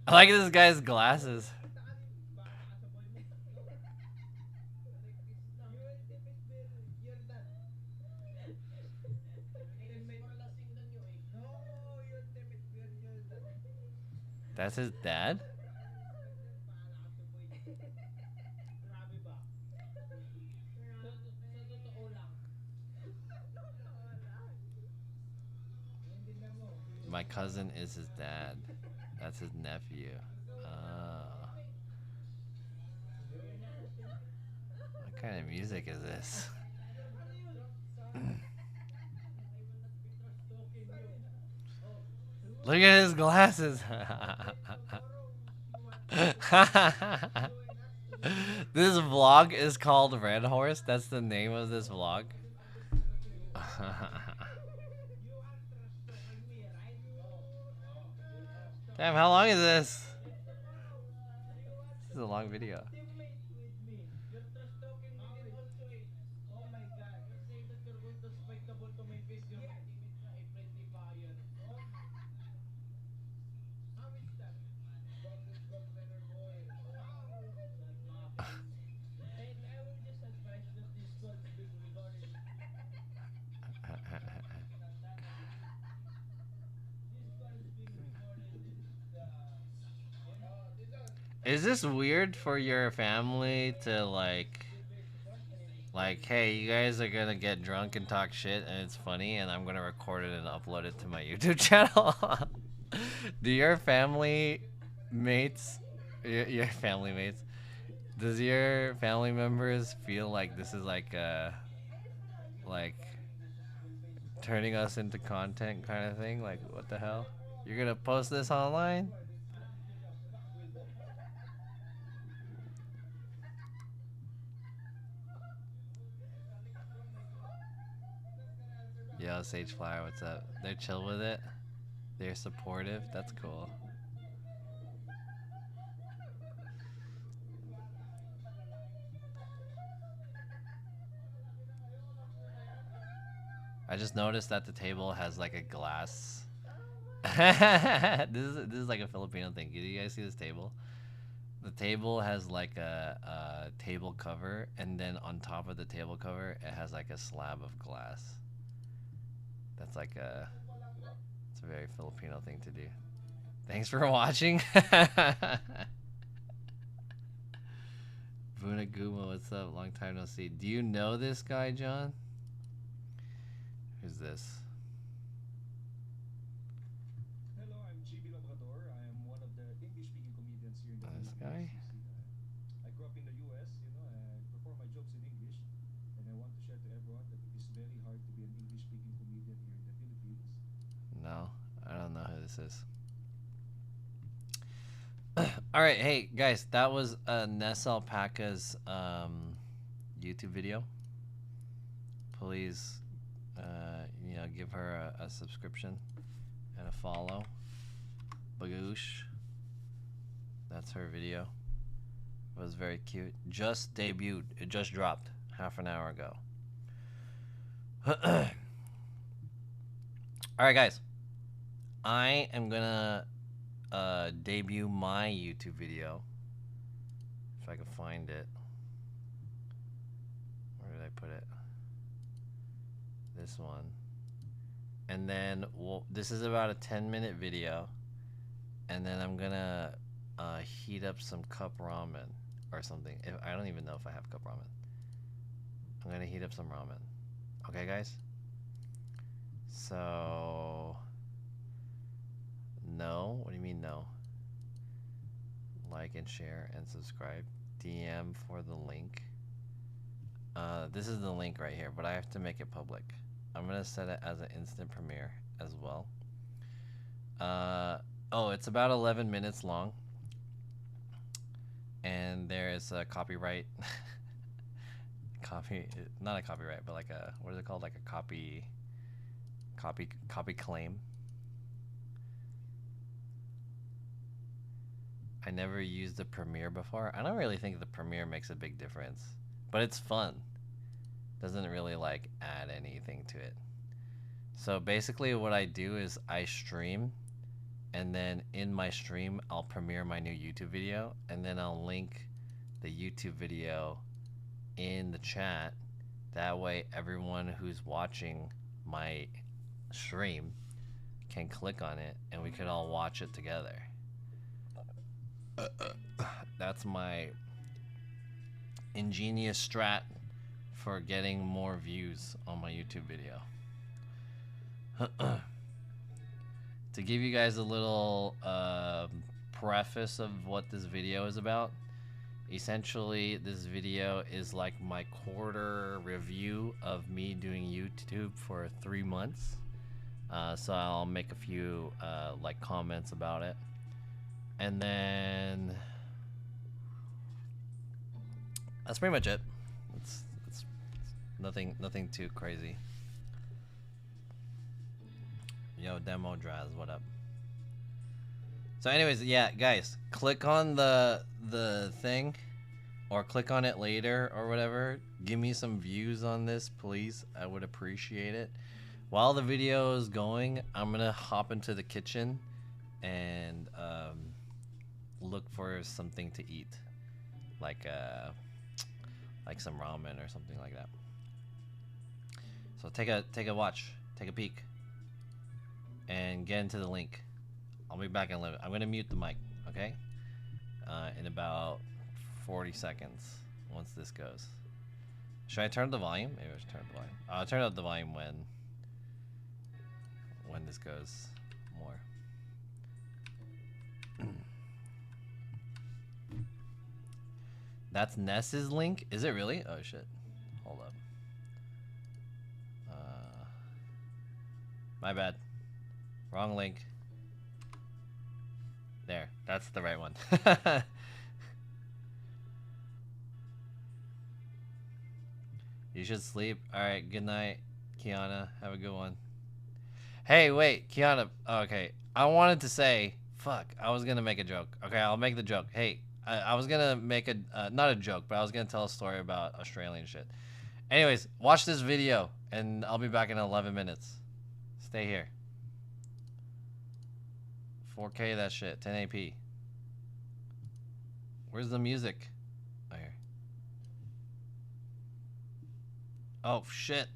I like this guy's glasses. That's his dad? My cousin is his dad. That's his nephew. What kind of music is this? Look at his glasses. This vlog is called Red Horse. That's the name of this vlog. Damn, how long is this? This is a long video. Is this weird for your family to like, hey, you guys are gonna get drunk and talk shit and it's funny and I'm gonna record it and upload it to my YouTube channel? Do your family mates, your family mates, does your family members feel like this is like turning us into content kind of thing? Like, what the hell? You're gonna post this online? Yo, Sageflower, what's up? They're chill with it? They're supportive? That's cool. I just noticed that the table has like a glass. This is like a Filipino thing. Did you guys see this table? The table has like a table cover, and then on top of the table cover, it has like a slab of glass. That's like it's a very Filipino thing to do. Thanks for watching. Bunaguma, what's up? Long time no see. Do you know this guy, John? Who's this?
Hello, I'm GB Labrador. I am one of the English-speaking comedians here in the
This
Philippines.
guy?
I grew up in the US, you know, I perform my jokes in English, and I want to share to everyone that it is very hard to be an English-speaking comedian here in the Philippines.
No, I don't know who this is. Alright, hey guys, that was Ness Alpaca's YouTube video. Please you know, give her a subscription and a follow. Bagoosh. That's her video. It was very cute. Just debuted. It just dropped half an hour ago. Alright guys. I am gonna debut my YouTube video. If I can find it. Where did I put it? This one. And then this is about a 10-minute video, and then I'm gonna heat up some cup ramen or something. I don't even know if I have cup ramen. I'm gonna heat up some ramen. Okay, guys? So no, what do you mean no? like and share and subscribe. DM for the link. This is the link right here, but I have to make it public. I'm gonna set it as an instant premiere as well. Oh, it's about 11 minutes long, and there is a copyright. Not a copyright, but like a, what is it called? Like a copy claim. I never used the Premiere before. I don't really think the Premiere makes a big difference, but it's fun. Doesn't really like add anything to it. So basically what I do is I stream, and then in my stream I'll premiere my new YouTube video, and then I'll link the YouTube video in the chat. That way everyone who's watching my stream can click on it and we could all watch it together. That's my ingenious strat for getting more views on my YouTube video. To give you guys a little preface of what this video is about, essentially this video is like my quarter review of me doing YouTube for 3 months. So I'll make a few like comments about it, and then that's pretty much it. It's nothing too crazy. Yo, Demo Draz, what up? So anyways, yeah, guys, click on the thing, or click on it later or whatever. Give me some views on this, please. I would appreciate it. While the video is going, I'm gonna hop into the kitchen and look for something to eat, like some ramen or something like that. So take a watch, take a peek, and get into the link. I'll be back in a little bit. I'm gonna mute the mic, okay? In about 40 seconds once this goes. Should I turn up the volume? Maybe I should turn up the volume. I'll turn up the volume when this goes more. That's Ness's link? Is it really? Oh shit. Hold up. My bad. Wrong link. There. That's the right one. You should sleep. Alright, good night, Kiana. Have a good one. Hey, wait, Kiana. Oh, okay. I wanted to say, fuck, I was gonna make a joke. Okay, I'll make the joke. Hey, I was gonna make a, not a joke, but I was gonna tell a story about Australian shit. Anyways, watch this video, and I'll be back in 11 minutes. Stay here. 4K that shit, 1080p. Where's the music? Oh, here. Oh, shit.